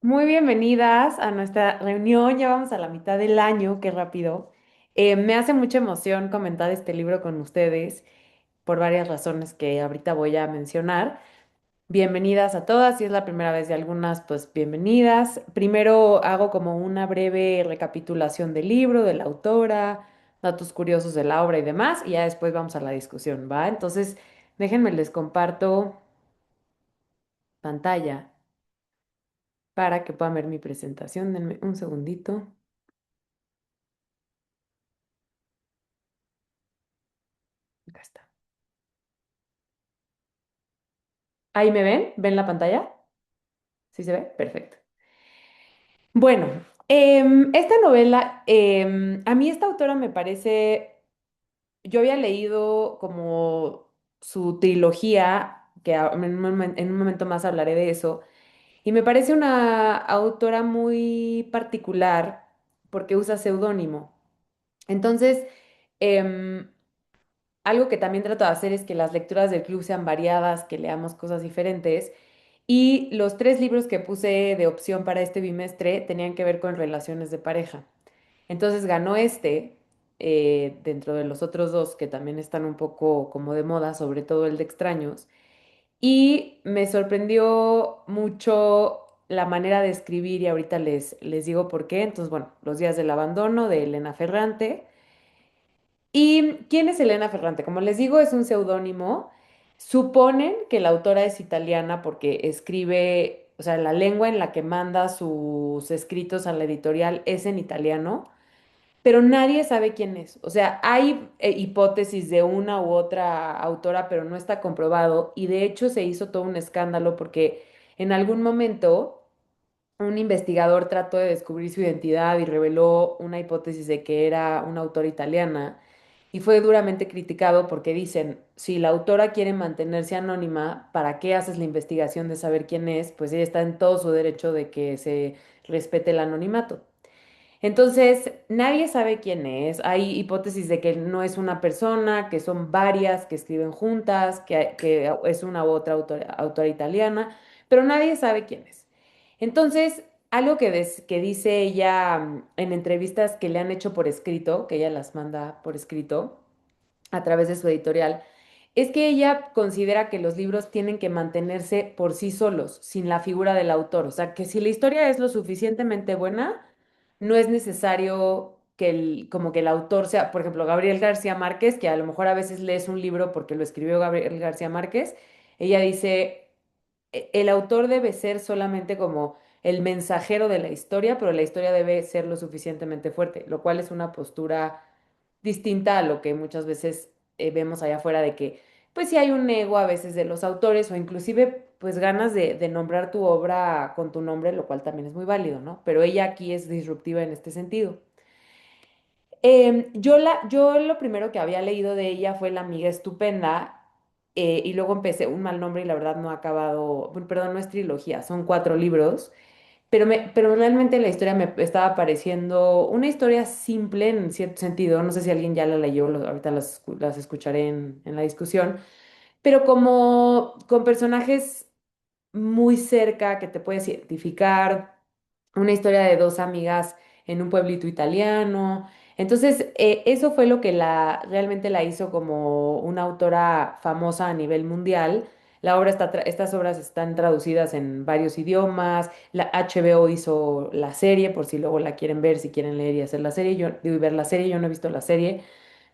Muy bienvenidas a nuestra reunión. Ya vamos a la mitad del año, qué rápido. Me hace mucha emoción comentar este libro con ustedes por varias razones que ahorita voy a mencionar. Bienvenidas a todas. Si es la primera vez de algunas, pues bienvenidas. Primero hago como una breve recapitulación del libro, de la autora, datos curiosos de la obra y demás, y ya después vamos a la discusión, ¿va? Entonces, déjenme les comparto pantalla para que puedan ver mi presentación. Denme un segundito. Acá está. ¿Ahí me ven? ¿Ven la pantalla? ¿Sí se ve? Perfecto. Bueno, esta novela, a mí esta autora me parece, yo había leído como su trilogía, que en un momento más hablaré de eso, y me parece una autora muy particular porque usa seudónimo. Entonces, em, algo que también trato de hacer es que las lecturas del club sean variadas, que leamos cosas diferentes. Y los tres libros que puse de opción para este bimestre tenían que ver con relaciones de pareja. Entonces ganó este, dentro de los otros dos que también están un poco como de moda, sobre todo el de extraños. Y me sorprendió mucho la manera de escribir y ahorita les digo por qué. Entonces, bueno, Los días del abandono de Elena Ferrante. ¿Y quién es Elena Ferrante? Como les digo, es un seudónimo. Suponen que la autora es italiana porque escribe, o sea, la lengua en la que manda sus escritos a la editorial es en italiano, pero nadie sabe quién es. O sea, hay hipótesis de una u otra autora, pero no está comprobado. Y de hecho se hizo todo un escándalo porque en algún momento un investigador trató de descubrir su identidad y reveló una hipótesis de que era una autora italiana y fue duramente criticado porque dicen, si la autora quiere mantenerse anónima, ¿para qué haces la investigación de saber quién es? Pues ella está en todo su derecho de que se respete el anonimato. Entonces, nadie sabe quién es. Hay hipótesis de que no es una persona, que son varias que escriben juntas, que es una u otra autora italiana, pero nadie sabe quién es. Entonces, algo que dice ella en entrevistas que le han hecho por escrito, que ella las manda por escrito a través de su editorial, es que ella considera que los libros tienen que mantenerse por sí solos, sin la figura del autor. O sea, que si la historia es lo suficientemente buena, no es necesario que como que el autor sea, por ejemplo, Gabriel García Márquez, que a lo mejor a veces lees un libro porque lo escribió Gabriel García Márquez, ella dice, El autor debe ser solamente como el mensajero de la historia, pero la historia debe ser lo suficientemente fuerte", lo cual es una postura distinta a lo que muchas veces vemos allá afuera de que, pues sí hay un ego a veces de los autores o inclusive pues ganas de nombrar tu obra con tu nombre, lo cual también es muy válido, ¿no? Pero ella aquí es disruptiva en este sentido. Yo lo primero que había leído de ella fue La amiga estupenda, y luego empecé Un mal nombre y la verdad no ha acabado, bueno, perdón, no es trilogía, son cuatro libros, pero realmente la historia me estaba pareciendo una historia simple en cierto sentido. No sé si alguien ya la leyó, ahorita las escucharé en la discusión, pero como con personajes muy cerca que te puedes identificar, una historia de dos amigas en un pueblito italiano. Entonces, eso fue lo que realmente la hizo como una autora famosa a nivel mundial. Estas obras están traducidas en varios idiomas. La HBO hizo la serie, por si luego la quieren ver, si quieren leer y hacer la serie. Yo digo, y ver la serie, yo no he visto la serie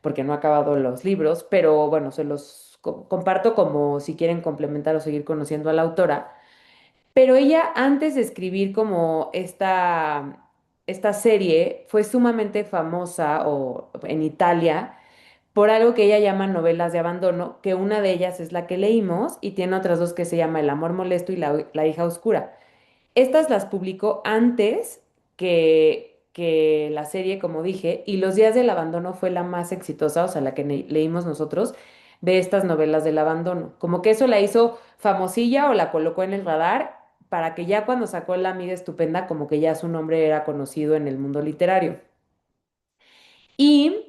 porque no he acabado los libros, pero bueno, se los comparto como si quieren complementar o seguir conociendo a la autora. Pero ella, antes de escribir como esta serie, fue sumamente famosa en Italia por algo que ella llama novelas de abandono, que una de ellas es la que leímos y tiene otras dos que se llama El amor molesto y La hija oscura. Estas las publicó antes que la serie, como dije, y Los días del abandono fue la más exitosa, o sea, la que leímos nosotros de estas novelas del abandono. Como que eso la hizo famosilla o la colocó en el radar para que ya cuando sacó La amiga estupenda, como que ya su nombre era conocido en el mundo literario. Y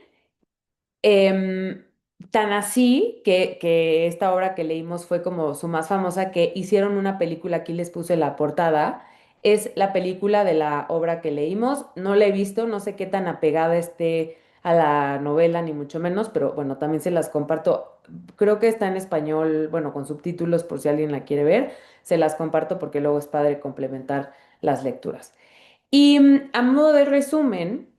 Em, tan así que esta obra que leímos fue como su más famosa, que hicieron una película, aquí les puse la portada, es la película de la obra que leímos. No la he visto, no sé qué tan apegada esté a la novela, ni mucho menos, pero bueno, también se las comparto. Creo que está en español, bueno, con subtítulos por si alguien la quiere ver. Se las comparto porque luego es padre complementar las lecturas. Y a modo de resumen,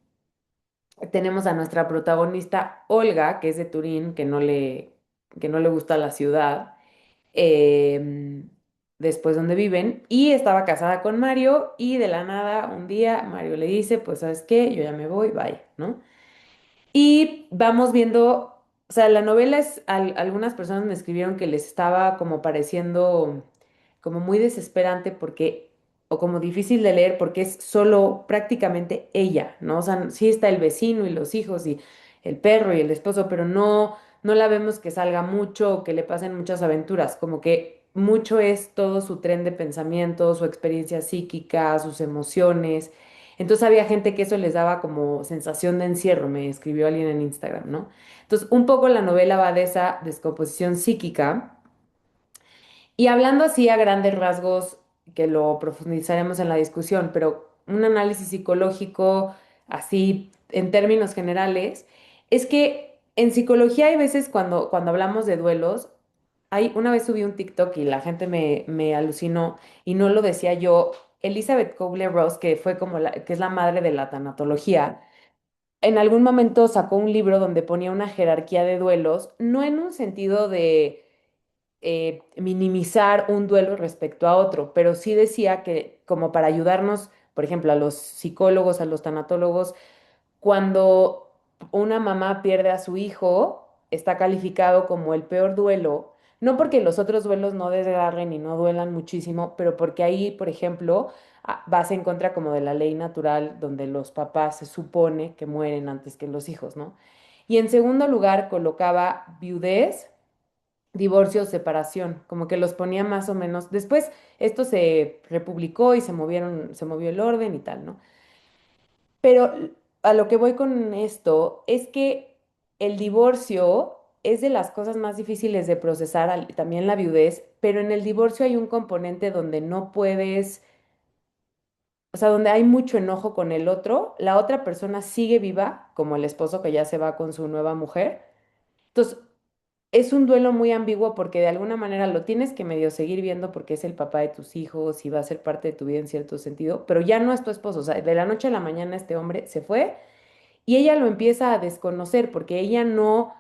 tenemos a nuestra protagonista Olga, que es de Turín, que no le gusta la ciudad, después donde viven, y estaba casada con Mario, y de la nada, un día, Mario le dice, pues, ¿sabes qué? Yo ya me voy, bye, ¿no? Y vamos viendo, o sea, la novela es, algunas personas me escribieron que les estaba como pareciendo como muy desesperante porque, o como difícil de leer porque es solo prácticamente ella, ¿no? O sea, sí está el vecino y los hijos y el perro y el esposo, pero no la vemos que salga mucho o que le pasen muchas aventuras, como que mucho es todo su tren de pensamiento, su experiencia psíquica, sus emociones. Entonces había gente que eso les daba como sensación de encierro, me escribió alguien en Instagram, ¿no? Entonces, un poco la novela va de esa descomposición psíquica y hablando así a grandes rasgos, que lo profundizaremos en la discusión, pero un análisis psicológico así en términos generales, es que en psicología hay veces cuando hablamos de duelos, una vez subí un TikTok y la gente me alucinó y no lo decía yo. Elizabeth Kubler-Ross, que fue como que es la madre de la tanatología, en algún momento sacó un libro donde ponía una jerarquía de duelos, no en un sentido de minimizar un duelo respecto a otro, pero sí decía que como para ayudarnos, por ejemplo, a los psicólogos, a los tanatólogos, cuando una mamá pierde a su hijo, está calificado como el peor duelo, no porque los otros duelos no desgarren y no duelan muchísimo, pero porque ahí, por ejemplo, vas en contra como de la ley natural donde los papás se supone que mueren antes que los hijos, ¿no? Y en segundo lugar colocaba viudez, divorcio o separación, como que los ponía más o menos. Después esto se republicó y se movió el orden y tal, ¿no? Pero a lo que voy con esto es que el divorcio es de las cosas más difíciles de procesar, también la viudez, pero en el divorcio hay un componente donde no puedes, o sea, donde hay mucho enojo con el otro, la otra persona sigue viva, como el esposo que ya se va con su nueva mujer. Entonces, es un duelo muy ambiguo porque de alguna manera lo tienes que medio seguir viendo porque es el papá de tus hijos y va a ser parte de tu vida en cierto sentido, pero ya no es tu esposo, o sea, de la noche a la mañana este hombre se fue y ella lo empieza a desconocer porque ella no,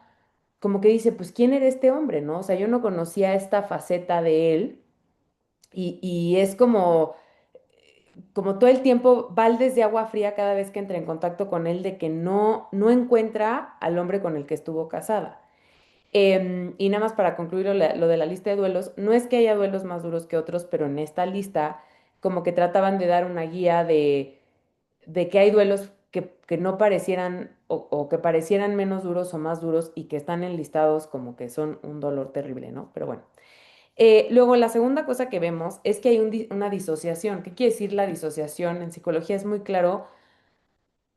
como que dice, pues, ¿quién era este hombre, no? O sea, yo no conocía esta faceta de él y es como todo el tiempo baldes de agua fría cada vez que entra en contacto con él de que no encuentra al hombre con el que estuvo casada. Y nada más para concluir lo de la lista de duelos, no es que haya duelos más duros que otros, pero en esta lista como que trataban de dar una guía de que hay duelos que no parecieran o que parecieran menos duros o más duros y que están enlistados como que son un dolor terrible, ¿no? Pero bueno. Luego, la segunda cosa que vemos es que hay una disociación. ¿Qué quiere decir la disociación? En psicología es muy claro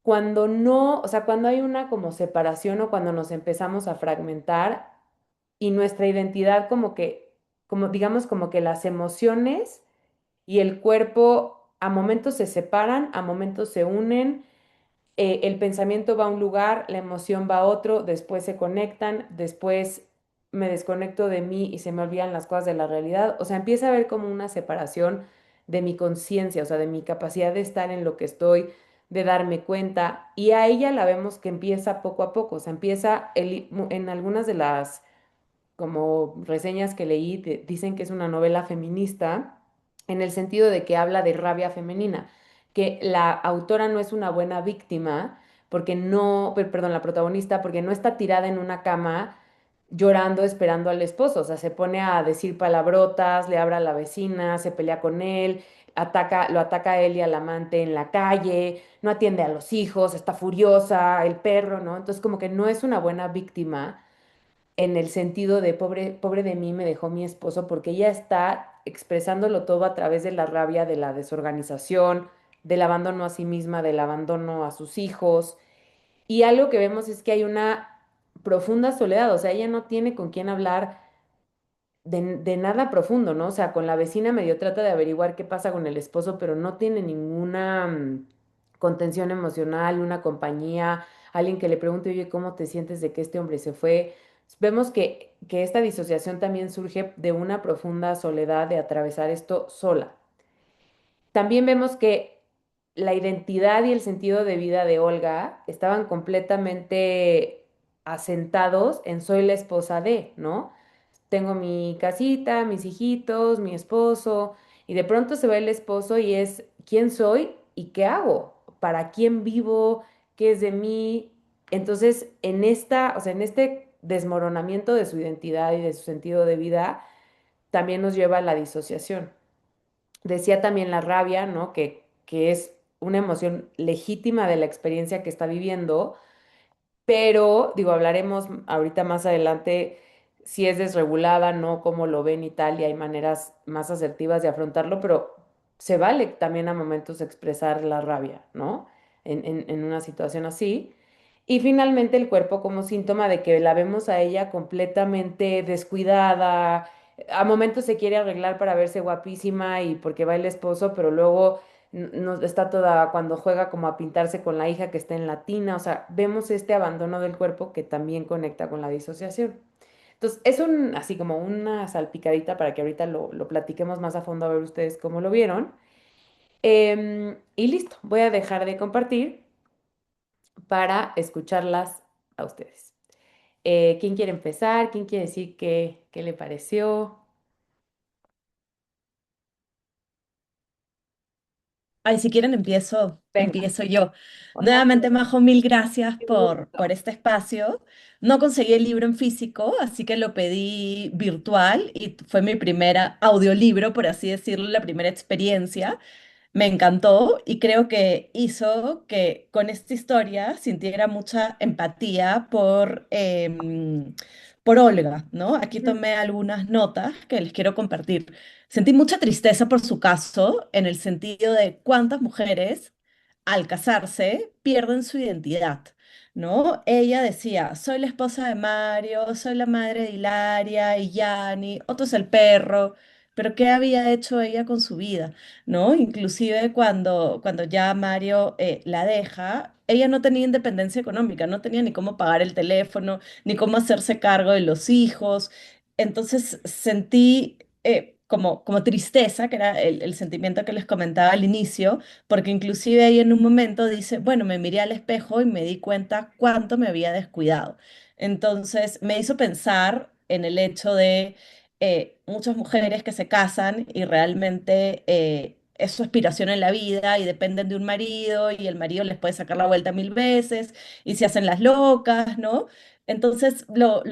cuando no, o sea, cuando hay una como separación o cuando nos empezamos a fragmentar y nuestra identidad como que, como digamos, como que las emociones y el cuerpo a momentos se separan, a momentos se unen, el pensamiento va a un lugar, la emoción va a otro, después se conectan, después me desconecto de mí y se me olvidan las cosas de la realidad. O sea, empieza a haber como una separación de mi conciencia, o sea, de mi capacidad de estar en lo que estoy, de darme cuenta. Y a ella la vemos que empieza poco a poco, o sea, empieza en algunas de las como reseñas que leí, dicen que es una novela feminista en el sentido de que habla de rabia femenina, que la autora no es una buena víctima porque no, perdón, la protagonista, porque no está tirada en una cama llorando esperando al esposo, o sea, se pone a decir palabrotas, le habla a la vecina, se pelea con él, lo ataca a él y al amante en la calle, no atiende a los hijos, está furiosa, el perro, ¿no? Entonces como que no es una buena víctima en el sentido de pobre, pobre de mí me dejó mi esposo, porque ella está expresándolo todo a través de la rabia, de la desorganización, del abandono a sí misma, del abandono a sus hijos. Y algo que vemos es que hay una profunda soledad, o sea, ella no tiene con quién hablar de nada profundo, ¿no? O sea, con la vecina medio trata de averiguar qué pasa con el esposo, pero no tiene ninguna contención emocional, una compañía, alguien que le pregunte, oye, ¿cómo te sientes de que este hombre se fue? Vemos que esta disociación también surge de una profunda soledad de atravesar esto sola. También vemos que la identidad y el sentido de vida de Olga estaban completamente asentados en soy la esposa de, ¿no? Tengo mi casita, mis hijitos, mi esposo, y de pronto se va el esposo y es quién soy y qué hago, para quién vivo, qué es de mí. Entonces, o sea, en este desmoronamiento de su identidad y de su sentido de vida, también nos lleva a la disociación. Decía también la rabia, ¿no? Que es una emoción legítima de la experiencia que está viviendo, pero digo, hablaremos ahorita más adelante si es desregulada, ¿no? Cómo lo ven y tal, y hay maneras más asertivas de afrontarlo, pero se vale también a momentos expresar la rabia, ¿no? En una situación así. Y finalmente el cuerpo como síntoma de que la vemos a ella completamente descuidada, a momentos se quiere arreglar para verse guapísima y porque va el esposo, pero luego no, está toda cuando juega como a pintarse con la hija que está en la tina, o sea, vemos este abandono del cuerpo que también conecta con la disociación. Entonces, es así como una salpicadita para que ahorita lo platiquemos más a fondo a ver ustedes cómo lo vieron. Y listo, voy a dejar de compartir para escucharlas a ustedes. ¿Quién quiere empezar? ¿Quién quiere decir qué le pareció? Ay, si quieren Venga. empiezo yo. Hola. Nuevamente, Majo, mil gracias Qué por gusto. este espacio. No conseguí el libro en físico, así que lo pedí virtual y fue mi primera audiolibro, por así decirlo, la primera experiencia. Me encantó y creo que hizo que con esta historia sintiera mucha empatía por Olga, ¿no? Aquí Ujú. tomé algunas notas que les quiero compartir. Sentí mucha tristeza por su caso, en el sentido de cuántas mujeres al casarse pierden su identidad, ¿no? Ella decía, soy la esposa de Mario, soy la madre de Hilaria y Yanni, Otto es el perro, pero ¿qué había hecho ella con su vida? ¿No? Inclusive cuando ya Mario la deja, ella no tenía independencia económica, no tenía ni cómo pagar el teléfono, ni cómo hacerse cargo de los hijos. Entonces sentí como tristeza, que era el sentimiento que les comentaba al inicio, porque inclusive ella en un momento dice, bueno, me miré al espejo y me di cuenta cuánto me había descuidado. Entonces me hizo pensar en el hecho de muchas mujeres que se casan y realmente es su aspiración en la vida y dependen de un marido y el marido les puede sacar la vuelta mil veces y se hacen las locas, ¿no? Entonces lo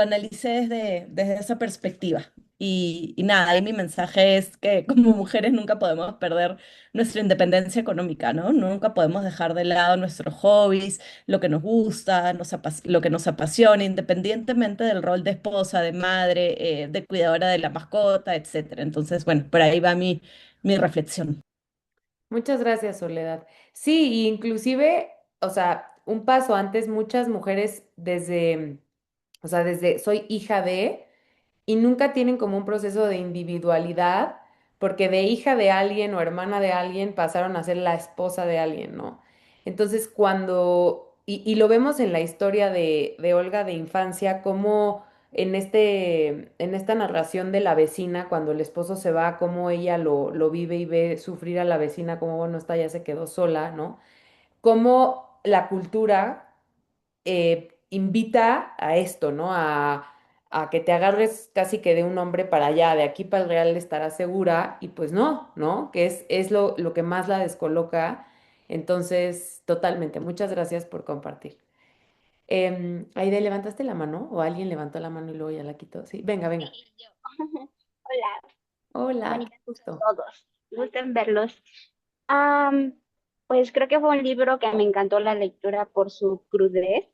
analicé desde esa perspectiva. Y nada, ahí mi mensaje es que como mujeres nunca podemos perder nuestra independencia económica, ¿no? Nunca podemos dejar de lado nuestros hobbies, lo que nos gusta, lo que nos apasiona, independientemente del rol de esposa, de madre, de cuidadora de la mascota, etcétera. Entonces, bueno, por ahí va mi reflexión. Muchas gracias, Soledad. Sí, y inclusive, o sea, un paso antes, muchas mujeres o sea, desde soy hija de, y nunca tienen como un proceso de individualidad, porque de hija de alguien o hermana de alguien pasaron a ser la esposa de alguien, ¿no? Entonces, y lo vemos en la historia de Olga de infancia, como en esta narración de la vecina, cuando el esposo se va, cómo ella lo vive y ve sufrir a la vecina, como, bueno, esta ya se quedó sola, ¿no? Cómo la cultura invita a esto, ¿no? A que te agarres casi que de un hombre para allá, de aquí para el real estarás segura, y pues no, ¿no? Que es lo que más la descoloca. Entonces, totalmente, muchas gracias por compartir. Aide, ¿levantaste la mano? ¿O alguien levantó la mano y luego ya la quitó? Sí, venga, venga. Sí, yo. Hola, Hola, qué bonitas noches gusto. a todos. Gusten verlos. Am, pues creo que fue un libro que me encantó la lectura por su crudez,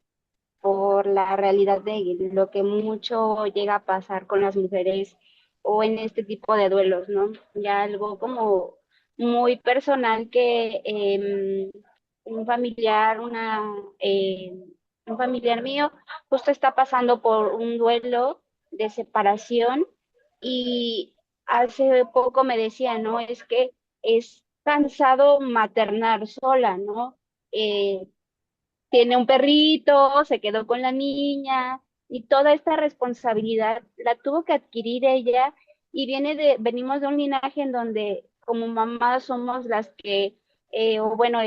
por la realidad de lo que mucho llega a pasar con las mujeres o en este tipo de duelos, ¿no? Ya algo como muy personal que un familiar, un familiar mío justo está pasando por un duelo de separación Y hace poco me decía, ¿no? Es que es cansado maternar sola, ¿no? Eh, Tiene un perrito, se quedó con la niña y toda esta responsabilidad la tuvo que adquirir ella y venimos de un linaje en donde como mamás somos las que, o bueno,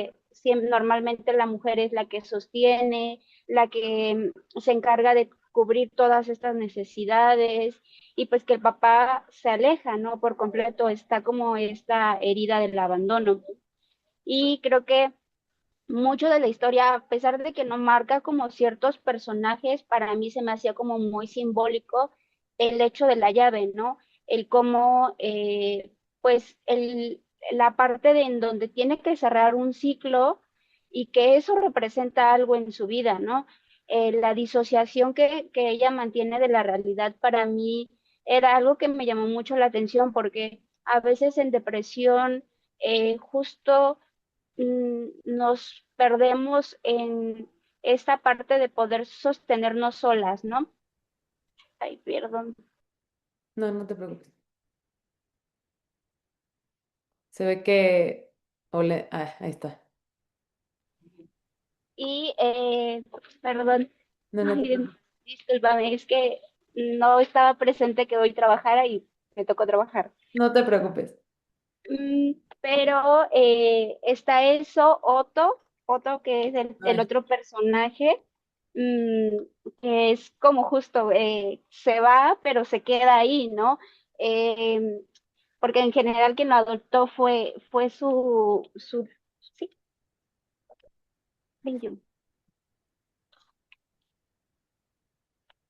normalmente la mujer es la que sostiene, la que se encarga de cubrir todas estas necesidades y pues que el papá se aleja, ¿no? Por completo, está como esta herida del abandono. Y creo que mucho de la historia, a pesar de que no marca como ciertos personajes, para mí se me hacía como muy simbólico el hecho de la llave, ¿no? El cómo, pues, la parte de en donde tiene que cerrar un ciclo y que eso representa algo en su vida, ¿no? La disociación que ella mantiene de la realidad para mí era algo que me llamó mucho la atención porque a veces en depresión, justo nos perdemos en esta parte de poder sostenernos solas, ¿no? Ay, perdón. No, no te preocupes. Se ve que... ahí está. Y, perdón, No, no te ay, preocupes. discúlpame, es que no estaba presente que hoy trabajara y me tocó trabajar. No te preocupes. Pero está eso, Otto que es el Ay, otro personaje, mm, que es como justo, se va, pero se queda ahí, ¿no? Eh, Porque en general quien lo adoptó fue sí, 21.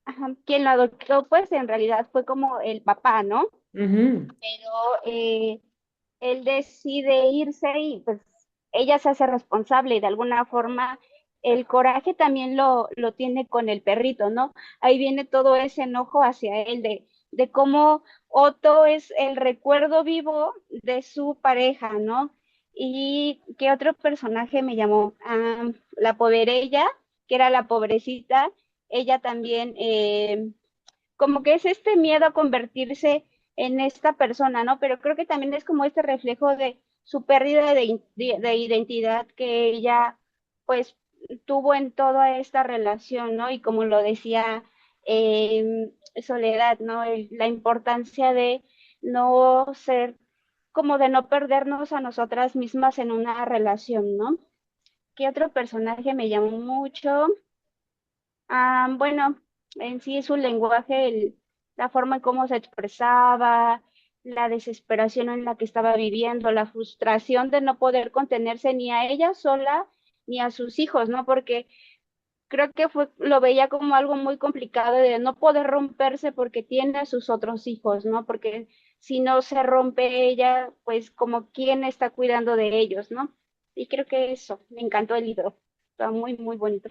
Ajá, quien lo adoptó, pues en realidad fue como el papá, ¿no? ujú. Pero él decide irse y pues ella se hace responsable y de alguna forma el coraje también lo tiene con el perrito, ¿no? Ahí viene todo ese enojo hacia él de cómo Otto es el recuerdo vivo de su pareja, ¿no? Y qué otro personaje me llamó, la Poverella, que era la pobrecita, ella también como que es este miedo a convertirse en esta persona, ¿no? Pero creo que también es como este reflejo de su pérdida de identidad que ella, pues, tuvo en toda esta relación, ¿no? Y como lo decía Soledad, ¿no? La importancia de no ser, como de no perdernos a nosotras mismas en una relación, ¿no? ¿Qué otro personaje me llamó mucho? Bueno, en sí su lenguaje, la forma en cómo se expresaba, la desesperación en la que estaba viviendo, la frustración de no poder contenerse ni a ella sola ni a sus hijos, ¿no? Porque creo que lo veía como algo muy complicado de no poder romperse porque tiene a sus otros hijos, ¿no? Porque si no se rompe ella, pues como quién está cuidando de ellos, ¿no? Y creo que eso, me encantó el libro, está muy, muy bonito,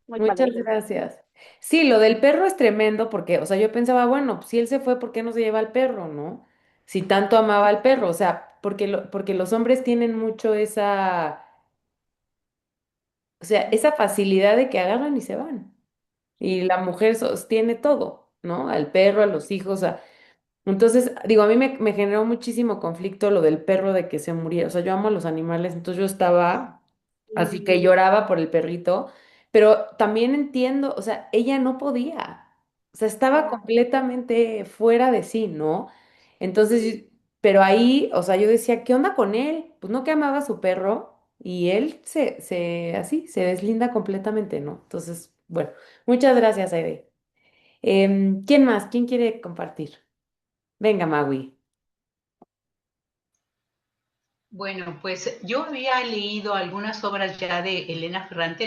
muy Muchas padre. gracias. Sí, lo del perro es tremendo porque, o sea, yo pensaba, bueno, pues, si él se fue, ¿por qué no se lleva al perro, no? Si tanto amaba al perro, o sea, porque los hombres tienen mucho esa, o sea, esa facilidad de que agarran y se van. Y la mujer sostiene todo, ¿no? Al perro, a los hijos, entonces, digo, a mí me generó muchísimo conflicto lo del perro de que se muriera. O sea, yo amo a los animales, entonces yo estaba así que lloraba por el perrito, pero también entiendo, o sea, ella no podía. O sea, estaba completamente fuera de sí, ¿no? Entonces, pero ahí, o sea, yo decía, ¿qué onda con él? Pues no que amaba a su perro y él así, se deslinda completamente, ¿no? Entonces, bueno, muchas gracias, Aide. ¿Quién más? ¿Quién quiere compartir? Venga, Maui. Bueno, pues yo había leído algunas obras ya de Elena Ferrante,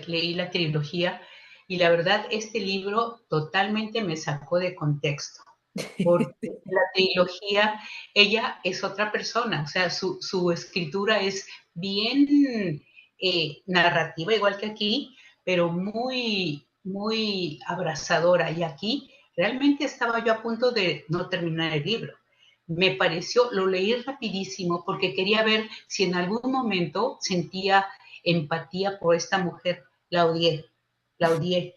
leí la trilogía y la verdad este libro totalmente me sacó de contexto, porque la trilogía, ella es otra persona, o sea, su escritura es bien narrativa, igual que aquí, pero muy, muy abrazadora. Y aquí realmente estaba yo a punto de no terminar el libro. Me pareció, lo leí rapidísimo porque quería ver si en algún momento sentía empatía por esta mujer. La odié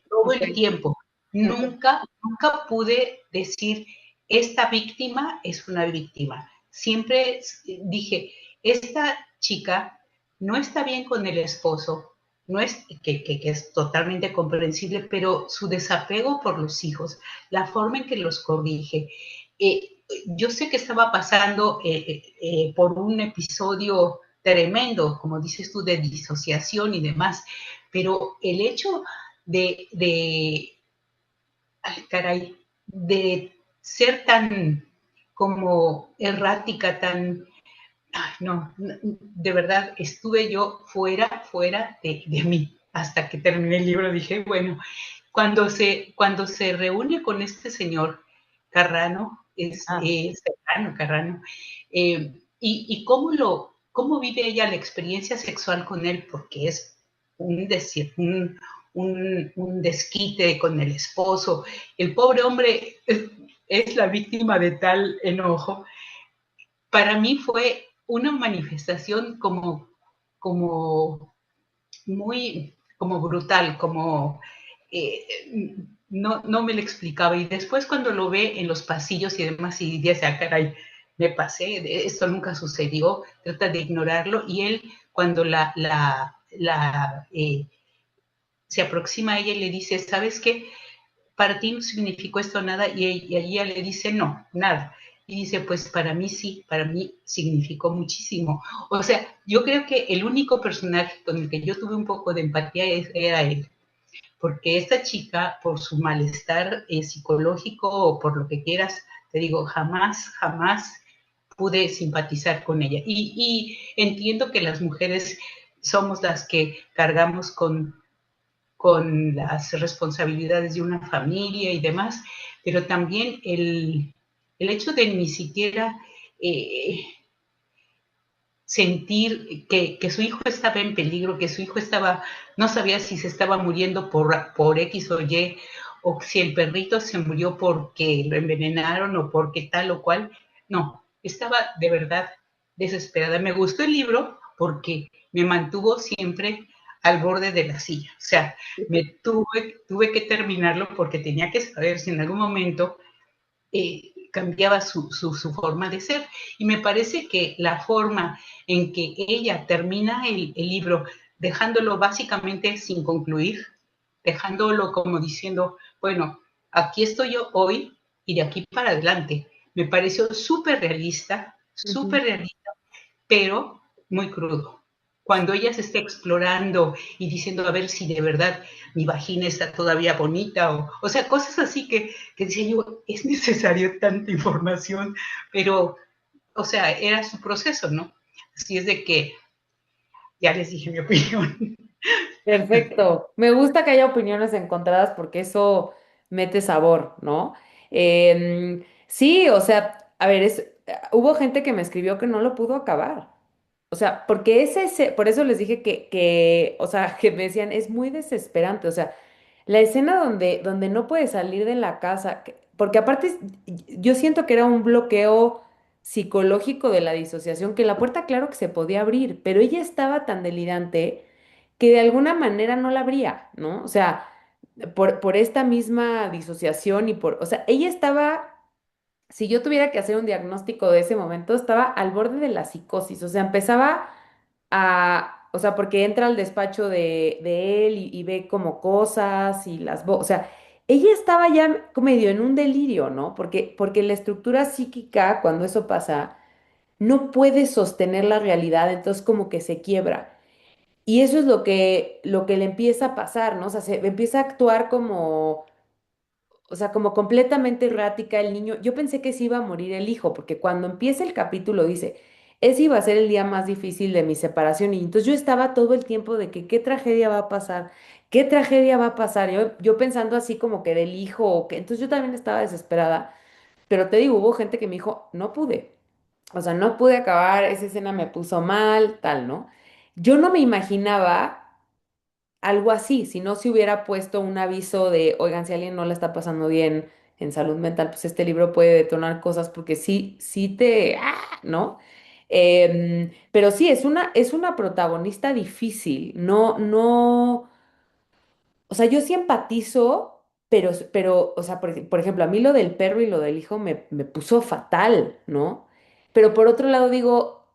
todo Ok, el tiempo. ok. Nunca pude decir, esta víctima es una víctima. Siempre dije, esta chica no está bien con el esposo, no es que es totalmente comprensible, pero su desapego por los hijos, la forma en que los corrige. Yo sé que estaba pasando por un episodio tremendo, como dices tú, de disociación y demás, pero el hecho de ay, caray, de ser tan como errática, tan, ay, no, de verdad, estuve yo fuera de mí. Hasta que terminé el libro dije, bueno, cuando se reúne con este señor Carrano, Ah, Carrano, y cómo vive ella la experiencia sexual con él, porque es un, decir, un desquite con el esposo. El pobre hombre es la víctima de tal enojo. Para mí fue una manifestación como muy como brutal, como no me lo explicaba. Y después cuando lo ve en los pasillos y demás, y dice, ah, caray, me pasé, esto nunca sucedió, trata de ignorarlo, y él cuando se aproxima a ella y le dice, ¿sabes qué? Para ti no significó esto nada, y ella le dice, no, nada. Y dice, pues para mí sí, para mí significó muchísimo. O sea, yo creo que el único personaje con el que yo tuve un poco de empatía era él, porque esta chica, por su malestar psicológico o por lo que quieras, te digo, jamás pude simpatizar con ella. Y entiendo que las mujeres somos las que cargamos con las responsabilidades de una familia y demás, pero también el hecho de ni siquiera eh, sentir que su hijo estaba en peligro, que su hijo estaba, no sabía si se estaba muriendo por X o Y, o si el perrito se murió porque lo envenenaron o porque tal o cual. No, estaba de verdad desesperada. Me gustó el libro porque me mantuvo siempre al borde de la silla. O sea, tuve que terminarlo porque tenía que saber si en algún momento cambiaba su forma de ser. Y me parece que la forma en que ella termina el libro, dejándolo básicamente sin concluir, dejándolo como diciendo, bueno, aquí estoy yo hoy y de aquí para adelante. Me pareció Ujú. súper realista, pero muy crudo. Cuando ella se está explorando y diciendo a ver si de verdad mi vagina está todavía bonita, o sea, cosas así que decía yo, es necesario tanta información, pero, o sea, era su proceso, ¿no? Así es de que ya les dije mi opinión. Perfecto. Me gusta que haya opiniones encontradas porque eso mete sabor, ¿no? Sí, o sea, a ver, hubo gente que me escribió que no lo pudo acabar. O sea, porque por eso les dije o sea, que me decían, es muy desesperante. O sea, la escena donde no puede salir de la casa, porque aparte yo siento que era un bloqueo psicológico de la disociación, que la puerta claro que se podía abrir, pero ella estaba tan delirante que de alguna manera no la abría, ¿no? O sea, por esta misma disociación o sea, ella estaba, si yo tuviera que hacer un diagnóstico de ese momento, estaba al borde de la psicosis, o sea, empezaba o sea, porque entra al despacho de él y ve como cosas y o sea, ella estaba ya medio en un delirio, ¿no? Porque la estructura psíquica, cuando eso pasa, no puede sostener la realidad, entonces como que se quiebra. Y eso es lo que le empieza a pasar, ¿no? O sea, se empieza a actuar como, o sea, como completamente errática el niño. Yo pensé que se iba a morir el hijo, porque cuando empieza el capítulo dice, ese iba a ser el día más difícil de mi separación. Y entonces yo estaba todo el tiempo de que qué tragedia va a pasar, qué tragedia va a pasar. Yo pensando así como que del hijo, o que entonces yo también estaba desesperada. Pero te digo, hubo gente que me dijo, no pude. O sea, no pude acabar, esa escena me puso mal, tal, ¿no? Yo no me imaginaba algo así, si no se hubiera puesto un aviso de, oigan, si alguien no la está pasando bien en salud mental, pues este libro puede detonar cosas porque sí ¿no? Pero sí, es una protagonista difícil, no, o sea, yo sí empatizo, o sea, por ejemplo, a mí lo del perro y lo del hijo me puso fatal, ¿no? Pero por otro lado digo,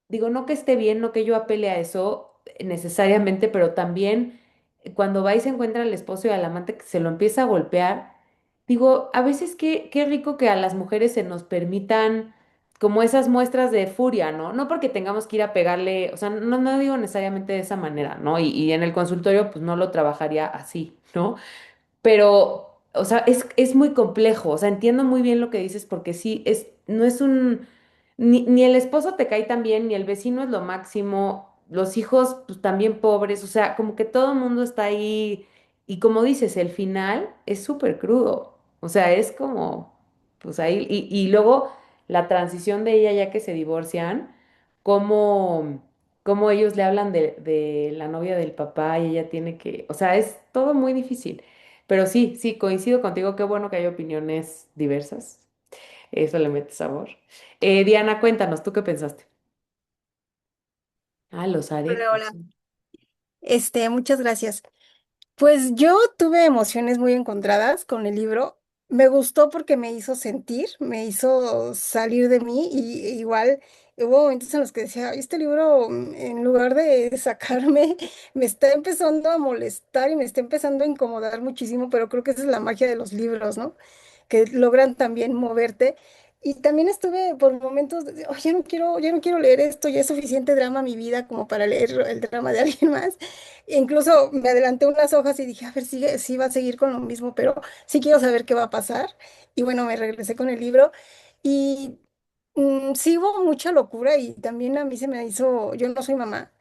no que esté bien, no que yo apele a eso necesariamente, pero también cuando va y se encuentra al esposo y al amante que se lo empieza a golpear, digo, a veces qué rico que a las mujeres se nos permitan como esas muestras de furia, ¿no? No porque tengamos que ir a pegarle, o sea, no digo necesariamente de esa manera, ¿no? Y en el consultorio, pues no lo trabajaría así, ¿no? Pero, o sea, es muy complejo. O sea, entiendo muy bien lo que dices porque sí, no es un, ni el esposo te cae tan bien, ni el vecino es lo máximo, los hijos, pues también pobres, o sea, como que todo el mundo está ahí. Y como dices, el final es súper crudo. O sea, es como, pues ahí, y luego la transición de ella ya que se divorcian, cómo, cómo ellos le hablan de la novia del papá y ella tiene que, o sea, es todo muy difícil. Pero sí, sí, coincido contigo, qué bueno que hay opiniones diversas. Eso le mete sabor. Diana, cuéntanos, ¿tú qué pensaste? Ah, los Hola, aretes. hola. Muchas gracias. Pues yo tuve emociones muy encontradas con el libro. Me gustó porque me hizo sentir, me hizo salir de mí y igual hubo momentos en los que decía, "Ay, este libro en lugar de sacarme, me está empezando a molestar y me está empezando a incomodar muchísimo, pero creo que esa es la magia de los libros, ¿no? Que logran también moverte. Y también estuve por momentos de, "Ay, ya no quiero leer esto, ya es suficiente drama en mi vida como para leer el drama de alguien más". Incluso me adelanté unas hojas y dije, a ver, sigue, sí va a seguir con lo mismo, pero sí quiero saber qué va a pasar. Y bueno, me regresé con el libro y sí hubo mucha locura y también a mí se me hizo, yo no soy mamá,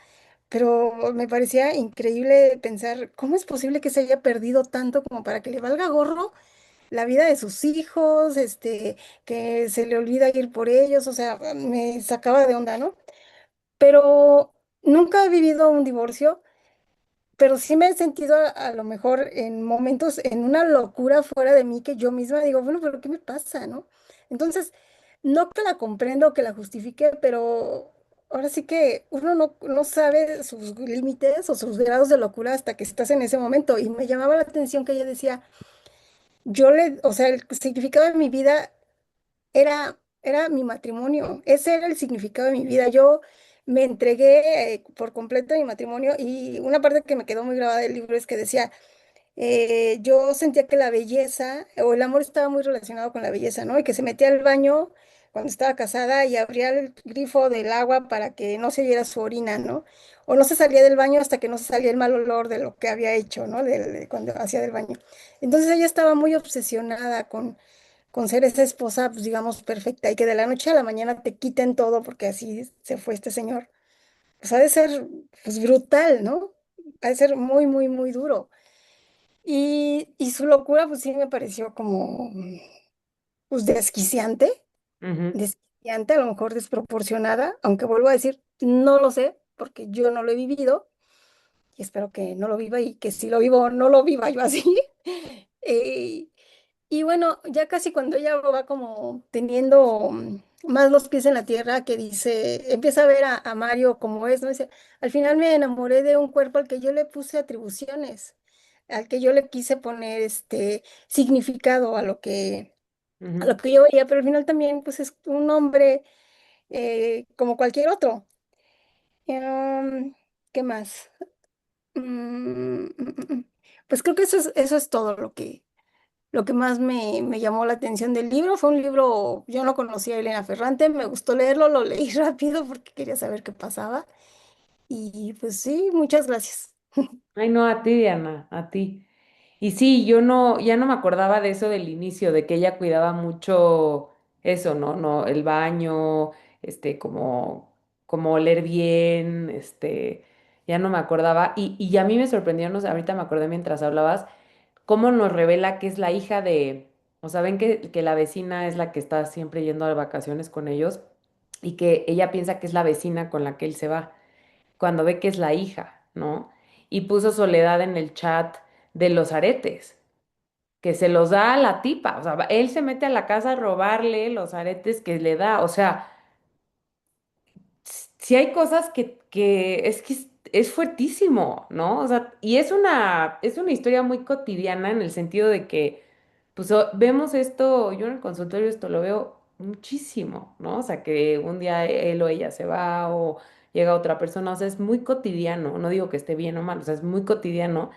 pero me parecía increíble pensar cómo es posible que se haya perdido tanto como para que le valga gorro la vida de sus hijos, que se le olvida ir por ellos, o sea, me sacaba de onda, ¿no? Pero nunca he vivido un divorcio, pero sí me he sentido a lo mejor en momentos en una locura fuera de mí que yo misma digo, bueno, pero ¿qué me pasa, no? Entonces, no que la comprenda o que la justifique, pero ahora sí que uno no sabe sus límites o sus grados de locura hasta que estás en ese momento. Y me llamaba la atención que ella decía, o sea, el significado de mi vida era mi matrimonio, ese era el significado de mi vida. Yo me entregué por completo a mi matrimonio y una parte que me quedó muy grabada del libro es que decía, yo sentía que la belleza o el amor estaba muy relacionado con la belleza, ¿no? Y que se metía al baño cuando estaba casada y abría el grifo del agua para que no se viera su orina, ¿no? O no se salía del baño hasta que no se salía el mal olor de lo que había hecho, ¿no? De cuando hacía del baño. Entonces ella estaba muy obsesionada con ser esa esposa, pues digamos, perfecta y que de la noche a la mañana te quiten todo porque así se fue este señor. Pues ha de ser, pues brutal, ¿no? Ha de ser muy, muy, muy duro. Y su locura, pues sí me pareció como, pues Ujú. desquiciante, a lo mejor desproporcionada, aunque vuelvo a decir, no lo sé, porque yo no lo he vivido y espero que no lo viva y que si lo vivo, no lo viva yo así. Eh, y bueno, ya casi cuando ella va como teniendo más los pies en la tierra, que dice, empieza a ver a Mario como es, ¿no? Dice, al final me enamoré de un cuerpo al que yo le puse atribuciones, al que yo le quise poner significado a lo Ujú. que yo veía, pero al final también pues es un hombre como cualquier otro. Em, ¿Qué más? Pues creo que eso es todo lo que más me llamó la atención del libro. Fue un libro, yo no conocía a Elena Ferrante, me gustó leerlo, lo leí rápido porque quería saber qué pasaba. Y pues sí, muchas gracias. Ay, no, a ti, Diana, a ti. Y sí, yo no, ya no me acordaba de eso del inicio, de que ella cuidaba mucho eso, ¿no? No, el baño, como oler bien, ya no me acordaba. Y a mí me sorprendió, no sé, ahorita me acordé mientras hablabas, cómo nos revela que es la hija de, o sea, ven que la vecina es la que está siempre yendo a vacaciones con ellos y que ella piensa que es la vecina con la que él se va cuando ve que es la hija, ¿no? Y puso Soledad en el chat de los aretes, que se los da a la tipa, o sea, él se mete a la casa a robarle los aretes que le da, o sea, si hay cosas que es que es fuertísimo, ¿no? O sea, y es una historia muy cotidiana en el sentido de que, pues vemos esto, yo en el consultorio esto lo veo muchísimo, ¿no? O sea, que un día él o ella se va o llega otra persona, o sea, es muy cotidiano, no digo que esté bien o mal, o sea, es muy cotidiano,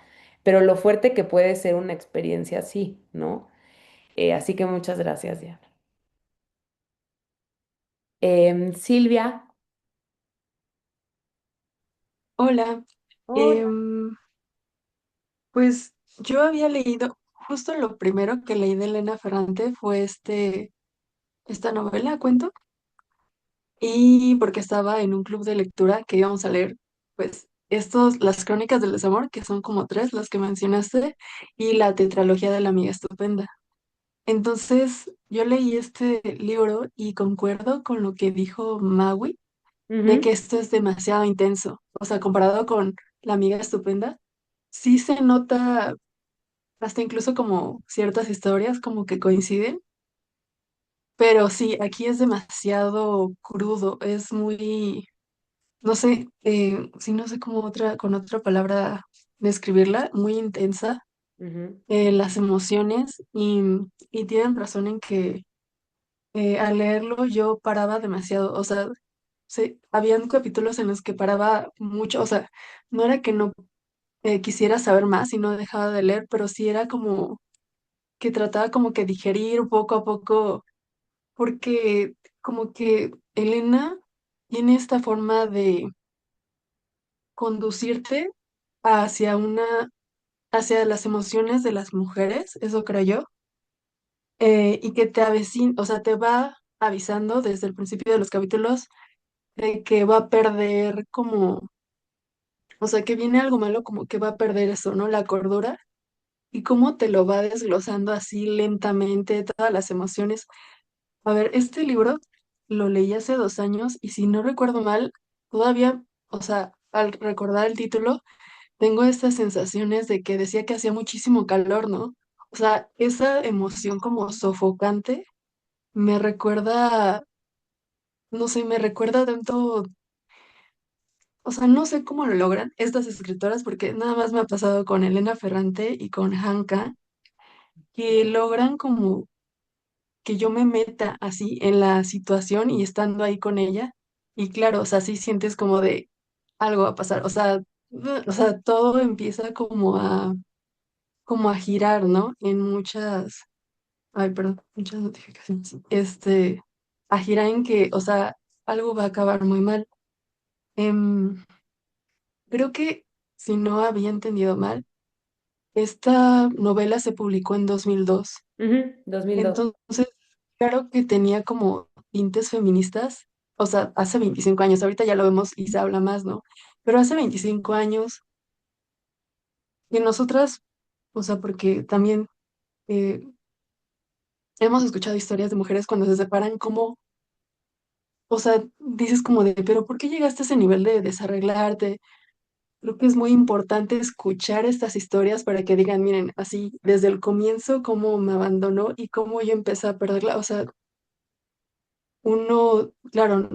pero lo fuerte que puede ser una experiencia así, ¿no? Así que muchas gracias, Diana. Silvia. Hola, Hola. em, pues yo había leído, justo lo primero que leí de Elena Ferrante fue esta novela, cuento, y porque estaba en un club de lectura que íbamos a leer, pues, las crónicas del desamor, que son como tres las que mencionaste, y la tetralogía de la amiga estupenda. Entonces, yo leí este libro y concuerdo con lo que dijo Maui, de que Ujú, esto es demasiado intenso, o sea, comparado con la amiga estupenda sí se nota hasta incluso como ciertas historias como que coinciden, pero sí, aquí es demasiado crudo, es muy, no sé, sí, no sé cómo con otra palabra describirla, muy intensa, ujú, las emociones y tienen razón en que al leerlo yo paraba demasiado, o sea, sí, habían capítulos en los que paraba mucho, o sea, no era que no quisiera saber más y no dejaba de leer, pero sí era como que trataba como que digerir poco a poco, porque como que Elena tiene esta forma de conducirte hacia hacia las emociones de las mujeres, eso creo yo, y que te avecina, o sea, te va avisando desde el principio de los capítulos de que va a perder como, o sea, que viene algo malo, como que va a perder eso, ¿no? La cordura. Y cómo te lo va desglosando así lentamente, todas las emociones. A ver, este libro lo leí hace 2 años y si no recuerdo mal, todavía, o sea, al recordar el título, tengo estas sensaciones de que decía que hacía muchísimo calor, ¿no? O sea, esa emoción como sofocante me recuerda, no sé, me recuerda tanto, o sea, no sé cómo lo logran estas escritoras, porque nada más me ha pasado con Elena Ferrante y con Hanka, que logran como que yo me meta así en la situación y estando ahí con ella. Y claro, o sea, sí sientes como de algo va a pasar. O sea, todo empieza como a girar, ¿no? En ay, perdón, muchas notificaciones. A girar en que, o sea, algo va a acabar muy mal. Em, Creo que si no había entendido mal, esta novela se publicó en 2002. ujú, 2002. Entonces, claro que tenía como tintes feministas, o sea, hace 25 años, ahorita ya lo vemos y se habla más, ¿no? Pero hace 25 años, y nosotras, o sea, porque también eh, hemos escuchado historias de mujeres cuando se separan, como, o sea, dices como de, pero ¿por qué llegaste a ese nivel de desarreglarte? Creo que es muy importante escuchar estas historias para que digan, miren, así, desde el comienzo, cómo me abandonó y cómo yo empecé a perderla, o sea, uno, claro,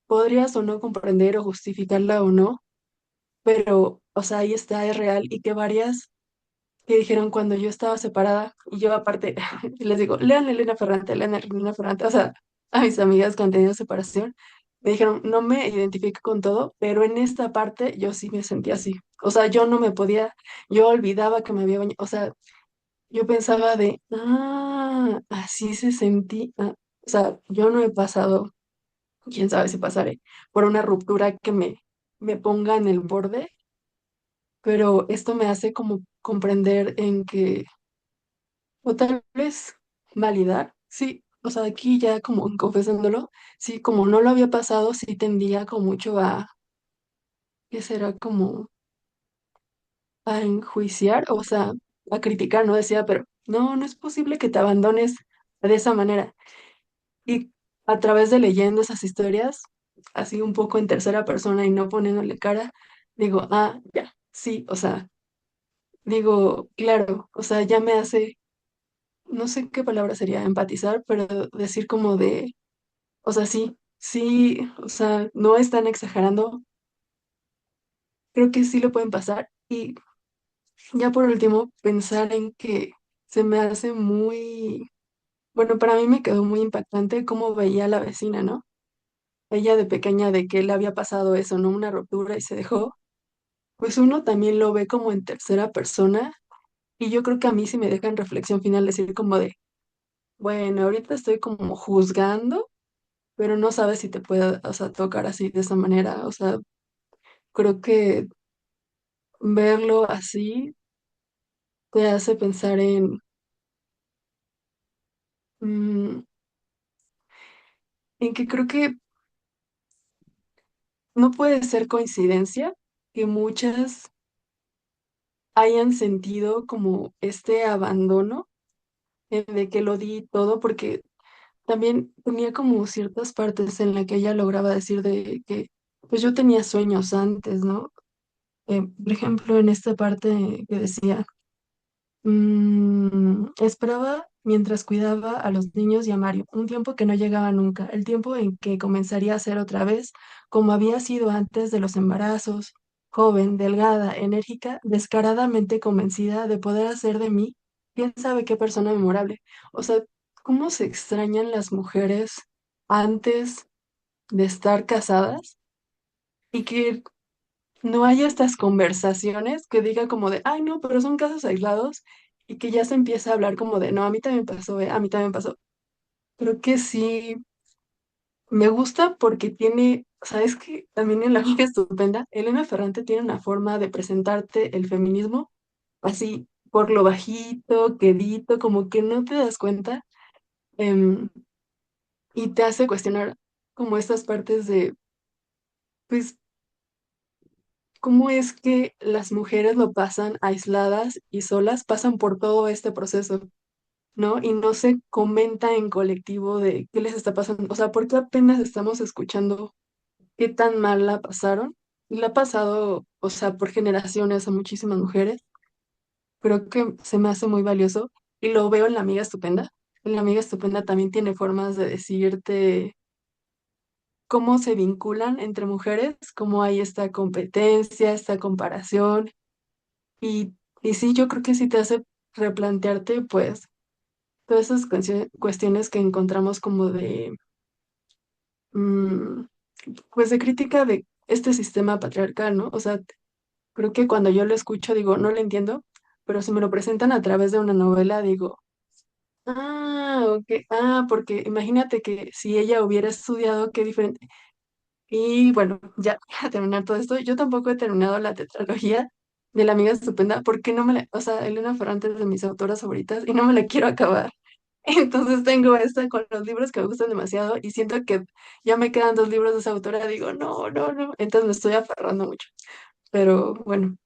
podrías o no comprender o justificarla o no, pero, o sea, ahí está, es real y que varias que dijeron cuando yo estaba separada y yo aparte les digo, lean Elena Ferrante, o sea, a mis amigas cuando tenía separación, me dijeron, no me identifico con todo, pero en esta parte yo sí me sentía así, o sea, yo no me podía, yo olvidaba que me había bañado, o sea, yo pensaba de, así se sentí, o sea, yo no he pasado, quién sabe si pasaré por una ruptura que me ponga en el borde, pero esto me hace como comprender en que, o tal vez validar, sí, o sea, aquí ya como confesándolo, sí, como no lo había pasado, sí tendía como mucho ¿qué será? Como a enjuiciar, o sea, a criticar, ¿no? Decía, pero no, no es posible que te abandones de esa manera. Y a través de leyendo esas historias, así un poco en tercera persona y no poniéndole cara, digo, ya, sí, o sea, digo, claro, o sea, ya me hace, no sé qué palabra sería empatizar, pero decir como de, o sea, sí, sí, o sea, no están exagerando, creo que sí lo pueden pasar. Y ya por último, pensar en que se me hace muy, bueno, para mí me quedó muy impactante cómo veía a la vecina, ¿no? Ella de pequeña de que le había pasado eso, ¿no? Una ruptura y se dejó. Pues uno también lo ve como en tercera persona y yo creo que a mí sí me deja en reflexión final decir como de, bueno, ahorita estoy como juzgando, pero no sabes si te puede, o sea, tocar así de esa manera. O sea, creo que verlo así te hace pensar mm, en que creo que no puede ser coincidencia que muchas hayan sentido como este abandono de que lo di todo, porque también tenía como ciertas partes en la que ella lograba decir de que, pues yo tenía sueños antes, ¿no? Por ejemplo, en esta parte que decía, esperaba mientras cuidaba a los niños y a Mario, un tiempo que no llegaba nunca, el tiempo en que comenzaría a ser otra vez como había sido antes de los embarazos, joven, delgada, enérgica, descaradamente convencida de poder hacer de mí, quién sabe qué persona memorable. O sea, ¿cómo se extrañan las mujeres antes de estar casadas? Y que no haya estas conversaciones que diga como de, ay, no, pero son casos aislados y que ya se empieza a hablar como de, no, a mí también pasó, a mí también pasó. Creo que sí, me gusta porque tiene, sabes que también en La Amiga Estupenda, Elena Ferrante tiene una forma de presentarte el feminismo así por lo bajito, quedito, como que no te das cuenta em, y te hace cuestionar como estas partes de, pues, cómo es que las mujeres lo pasan aisladas y solas, pasan por todo este proceso, ¿no? Y no se comenta en colectivo de qué les está pasando, o sea, porque apenas estamos escuchando qué tan mal la pasaron. Y la ha pasado, o sea, por generaciones a muchísimas mujeres. Creo que se me hace muy valioso y lo veo en La Amiga Estupenda. En La Amiga Estupenda también tiene formas de decirte cómo se vinculan entre mujeres, cómo hay esta competencia, esta comparación. Y sí, yo creo que sí te hace replantearte, pues, todas esas cuestiones que encontramos como de, mm, pues, de crítica de este sistema patriarcal, ¿no? O sea, creo que cuando yo lo escucho digo, no lo entiendo, pero si me lo presentan a través de una novela, digo, ok, porque imagínate que si ella hubiera estudiado, qué diferente. Y bueno, ya para terminar todo esto, yo tampoco he terminado la tetralogía de La Amiga Estupenda porque no me la, o sea, Elena Ferrante es de mis autoras favoritas y no me la quiero acabar. Entonces tengo esta con los libros que me gustan demasiado y siento que ya me quedan dos libros de esa autora, digo, no, no, no, entonces me estoy aferrando mucho. Pero bueno,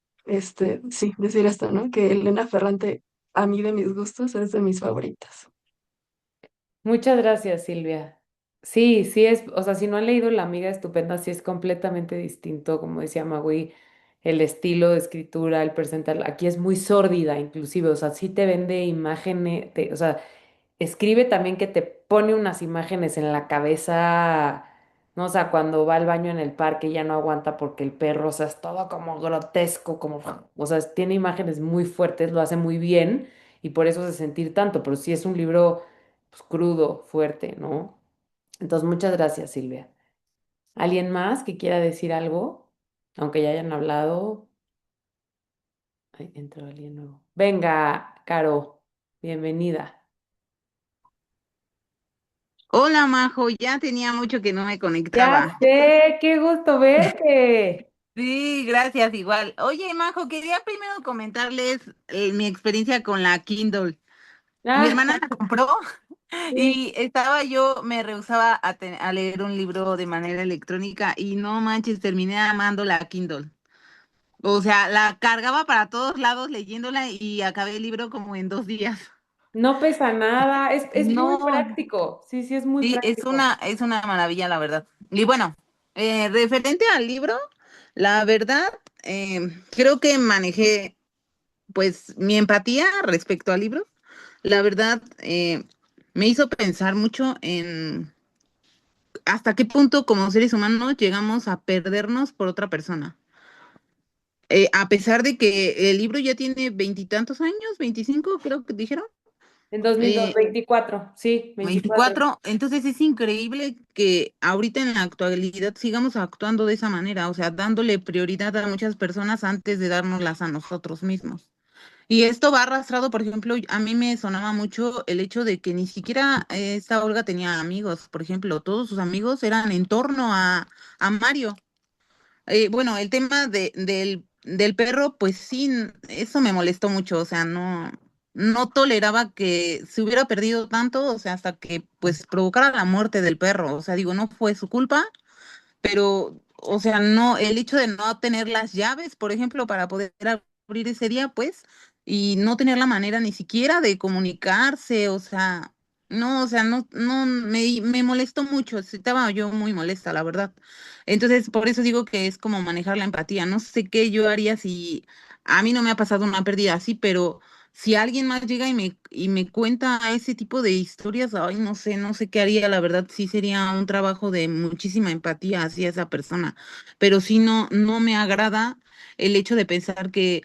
sí, decir esto, ¿no? Que Elena Ferrante, a mí de mis gustos, es de mis favoritas. Muchas gracias, Silvia. Sí, sí es, o sea, si no han leído La Amiga Estupenda, sí es completamente distinto, como decía Magui, el estilo de escritura, el presentar, aquí es muy sórdida inclusive, o sea, sí te vende imágenes, o sea, escribe también que te pone unas imágenes en la cabeza, ¿no? O sea, cuando va al baño en el parque ya no aguanta porque el perro, o sea, es todo como grotesco, como, o sea, tiene imágenes muy fuertes, lo hace muy bien y por eso hace sentir tanto, pero sí es un libro pues, crudo, fuerte, ¿no? Entonces, muchas gracias, Silvia. ¿Alguien más que quiera decir algo? Aunque ya hayan hablado. Ay, entró alguien nuevo. Venga, Caro, bienvenida. Hola Majo, ya tenía mucho que no me Ya conectaba. sé, qué gusto verte. Sí, gracias, igual. Oye, Majo, quería primero comentarles mi experiencia con la Kindle. Mi Ah, hermana la compró sí. y estaba yo, me rehusaba a leer un libro de manera electrónica y no manches, terminé amando la Kindle. O sea, la cargaba para todos lados leyéndola y acabé el libro como en 2 días. No pesa nada, es muy No, práctico. Sí, sí, es muy sí, práctico. es una maravilla, la verdad. Y bueno, referente al libro, la verdad, creo que manejé pues mi empatía respecto al libro. La verdad, me hizo pensar mucho en hasta qué punto como seres humanos llegamos a perdernos por otra persona. A pesar de que el libro ya tiene veintitantos años, 25 creo que dijeron, En 2024, sí, 24. 24, entonces es increíble que ahorita en la actualidad sigamos actuando de esa manera, o sea, dándole prioridad a muchas personas antes de dárnoslas a nosotros mismos. Y esto va arrastrado, por ejemplo, a mí me sonaba mucho el hecho de que ni siquiera esta Olga tenía amigos, por ejemplo, todos sus amigos eran en torno a Mario. Bueno, el tema del perro, pues sí, eso me molestó mucho, o sea, no toleraba que se hubiera perdido tanto, o sea, hasta que pues provocara la muerte del perro, o sea, digo, no fue su culpa, pero, o sea, no, el hecho de no tener las llaves, por ejemplo, para poder abrir ese día, pues, y no tener la manera ni siquiera de comunicarse, o sea, no, o sea, no, me molestó mucho, estaba yo muy molesta, la verdad. Entonces, por eso digo que es como manejar la empatía. No sé qué yo haría si a mí no me ha pasado una pérdida así, pero si alguien más llega y me cuenta ese tipo de historias, ay, no sé qué haría, la verdad, sí sería un trabajo de muchísima empatía hacia esa persona, pero sí no me agrada el hecho de pensar que,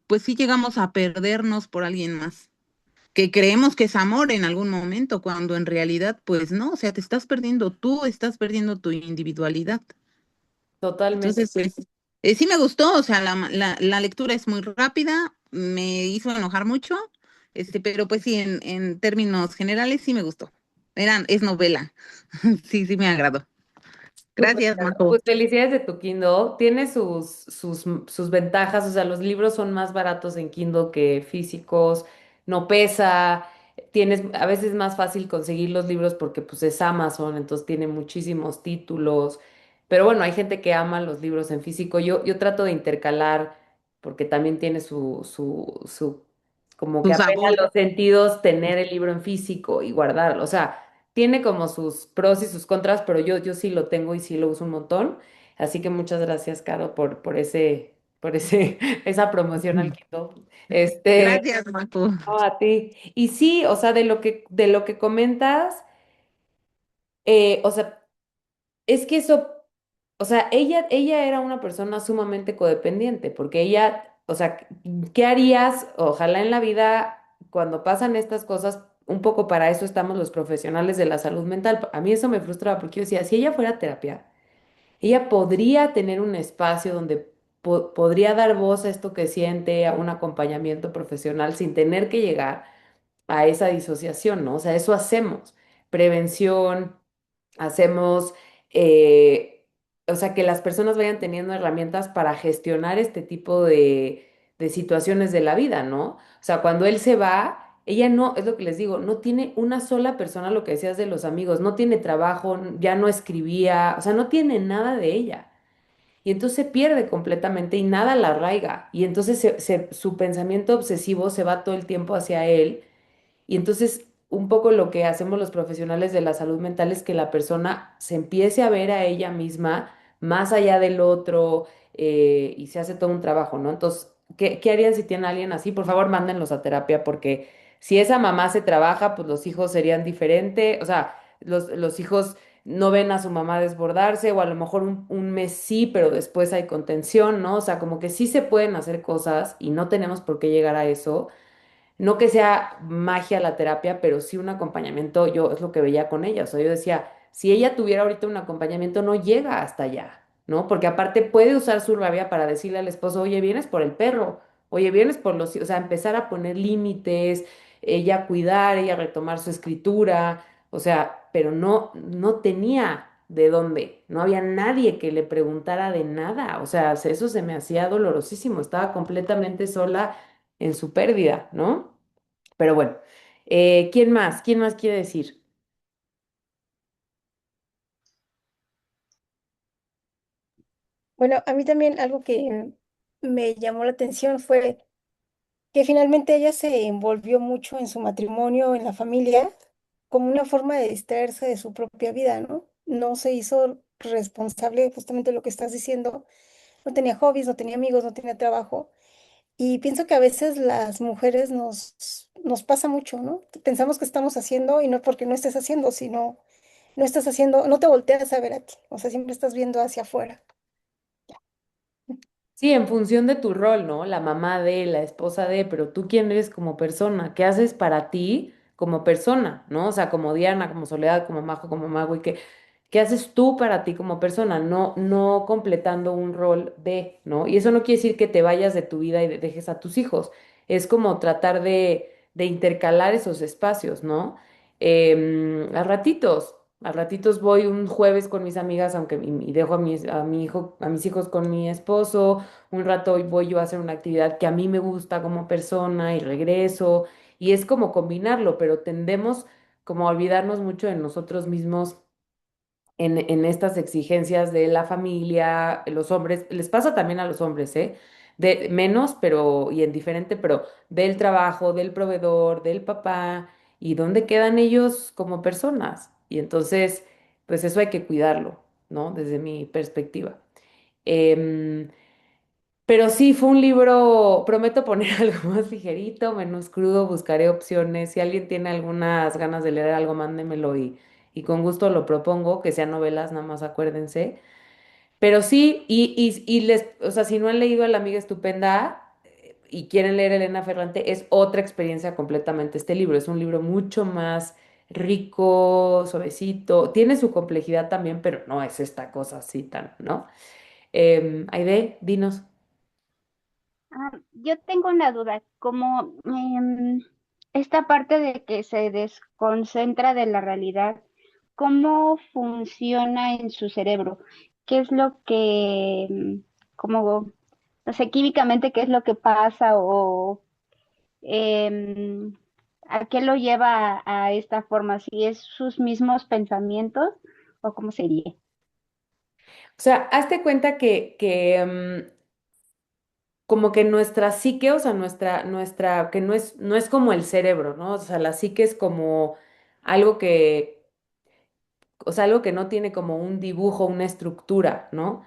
pues sí llegamos a perdernos por alguien más, que creemos que es amor en algún momento, cuando en realidad, pues no, o sea, te estás perdiendo tú, estás perdiendo tu individualidad. Totalmente. Entonces, pues, sí me gustó, o sea, la lectura es muy rápida, me hizo enojar mucho, pero pues sí, en términos generales sí me gustó. Es novela. Sí, sí me agradó. Súper, Gracias, Caro. Marco. Pues felicidades de tu Kindle. Tiene sus ventajas, o sea, los libros son más baratos en Kindle que físicos, no pesa, tienes a veces más fácil conseguir los libros porque pues es Amazon, entonces tiene muchísimos títulos. Pero bueno, hay gente que ama los libros en físico. Yo trato de intercalar porque también tiene como Tu que apela sabor. a los sentidos tener el libro en físico y guardarlo. O sea, tiene como sus pros y sus contras, pero yo sí lo tengo y sí lo uso un montón. Así que muchas gracias, Caro, por esa promoción al Kindle. Gracias, Marco. No, a ti. Y sí, o sea, de lo que comentas, o sea, es que eso, o sea, ella era una persona sumamente codependiente, porque ella, o sea, ¿qué harías? Ojalá en la vida, cuando pasan estas cosas, un poco para eso estamos los profesionales de la salud mental. A mí eso me frustraba, porque yo decía, si ella fuera a terapia, ella podría tener un espacio donde podría dar voz a esto que siente, a un acompañamiento profesional sin tener que llegar a esa disociación, ¿no? O sea, eso hacemos. Prevención, hacemos, o sea, que las personas vayan teniendo herramientas para gestionar este tipo de situaciones de la vida, ¿no? O sea, cuando él se va, ella no, es lo que les digo, no tiene una sola persona, lo que decías de los amigos, no tiene trabajo, ya no escribía, o sea, no tiene nada de ella. Y entonces se pierde completamente y nada la arraiga. Y entonces su pensamiento obsesivo se va todo el tiempo hacia él y entonces, un poco lo que hacemos los profesionales de la salud mental es que la persona se empiece a ver a ella misma más allá del otro y se hace todo un trabajo, ¿no? Entonces, ¿qué harían si tienen a alguien así? Por favor, mándenlos a terapia porque si esa mamá se trabaja, pues los hijos serían diferentes, o sea, los hijos no ven a su mamá desbordarse o a lo mejor un mes sí, pero después hay contención, ¿no? O sea, como que sí se pueden hacer cosas y no tenemos por qué llegar a eso. No que sea magia la terapia, pero sí un acompañamiento, yo es lo que veía con ella, o sea, yo decía, si ella tuviera ahorita un acompañamiento, no llega hasta allá, ¿no? Porque aparte puede usar su rabia para decirle al esposo, oye, vienes por el perro, oye, vienes por o sea, empezar a poner límites, ella cuidar, ella retomar su escritura, o sea, pero no tenía de dónde, no había nadie que le preguntara de nada, o sea, eso se me hacía dolorosísimo, estaba completamente sola en su pérdida, ¿no? Pero bueno, ¿quién más? ¿Quién más quiere decir? Bueno, a mí también algo que me llamó la atención fue que finalmente ella se envolvió mucho en su matrimonio, en la familia, como una forma de distraerse de su propia vida, ¿no? No se hizo responsable justamente de lo que estás diciendo. No tenía hobbies, no tenía amigos, no tenía trabajo. Y pienso que a veces las mujeres nos pasa mucho, ¿no? Pensamos que estamos haciendo y no porque no estés haciendo, sino no estás haciendo, no te volteas a ver a ti, o sea, siempre estás viendo hacia afuera. Sí, en función de tu rol, ¿no? La mamá de, la esposa de, pero tú quién eres como persona, qué haces para ti como persona, ¿no? O sea, como Diana, como Soledad, como Majo, como Mago, y qué haces tú para ti como persona, no completando un rol de, ¿no? Y eso no quiere decir que te vayas de tu vida y dejes a tus hijos, es como tratar de intercalar esos espacios, ¿no? A ratitos voy un jueves con mis amigas, aunque y dejo a mi hijo, a mis hijos con mi esposo, un rato voy yo a hacer una actividad que a mí me gusta como persona y regreso, y es como combinarlo, pero tendemos como a olvidarnos mucho de nosotros mismos en estas exigencias de la familia, los hombres, les pasa también a los hombres, ¿eh? De menos, pero, y en diferente, pero del trabajo, del proveedor, del papá, y dónde quedan ellos como personas. Y entonces, pues eso hay que cuidarlo, ¿no? Desde mi perspectiva. Em, pero sí, fue un libro, prometo poner algo más ligerito, menos crudo, buscaré opciones. Si alguien tiene algunas ganas de leer algo, mándemelo y con gusto lo propongo, que sean novelas, nada más acuérdense. Pero sí, o sea, si no han leído a La Amiga Estupenda y quieren leer Elena Ferrante, es otra experiencia completamente este libro. Es un libro mucho más rico, suavecito, tiene su complejidad también, pero no es esta cosa así tan, ¿no? Aide, dinos. Yo tengo una duda, como esta parte de que se desconcentra de la realidad, ¿cómo funciona en su cerebro? ¿Qué es lo que, como, no sé, químicamente, qué es lo que pasa o em, a qué lo lleva a esta forma? ¿Si es sus mismos pensamientos o cómo sería? O sea, hazte cuenta que como que nuestra psique, o sea, que no es como el cerebro, ¿no? O sea, la psique es como algo o sea, algo que no tiene como un dibujo, una estructura, ¿no?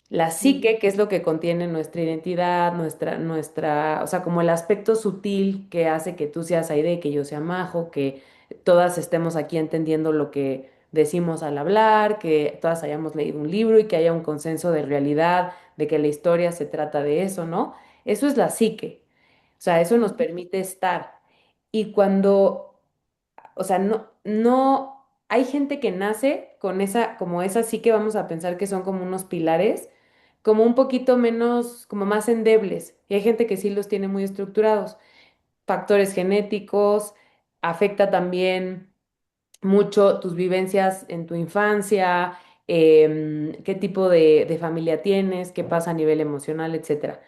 La psique, que es lo que contiene nuestra identidad, o sea, como el aspecto sutil que hace que tú seas Aide, que yo sea Majo, que todas estemos aquí entendiendo lo que decimos al hablar, que todas hayamos leído un libro y que haya un consenso de realidad, de que la historia se trata de eso, ¿no? Eso es la psique. O sea, eso nos permite estar. Y cuando o sea, hay gente que nace con esa, como esa, sí que vamos a pensar que son como unos pilares, como un poquito menos, como más endebles. Y hay gente que sí los tiene muy estructurados. Factores genéticos, afecta también mucho tus vivencias en tu infancia, qué tipo de familia tienes, qué pasa a nivel emocional, etcétera.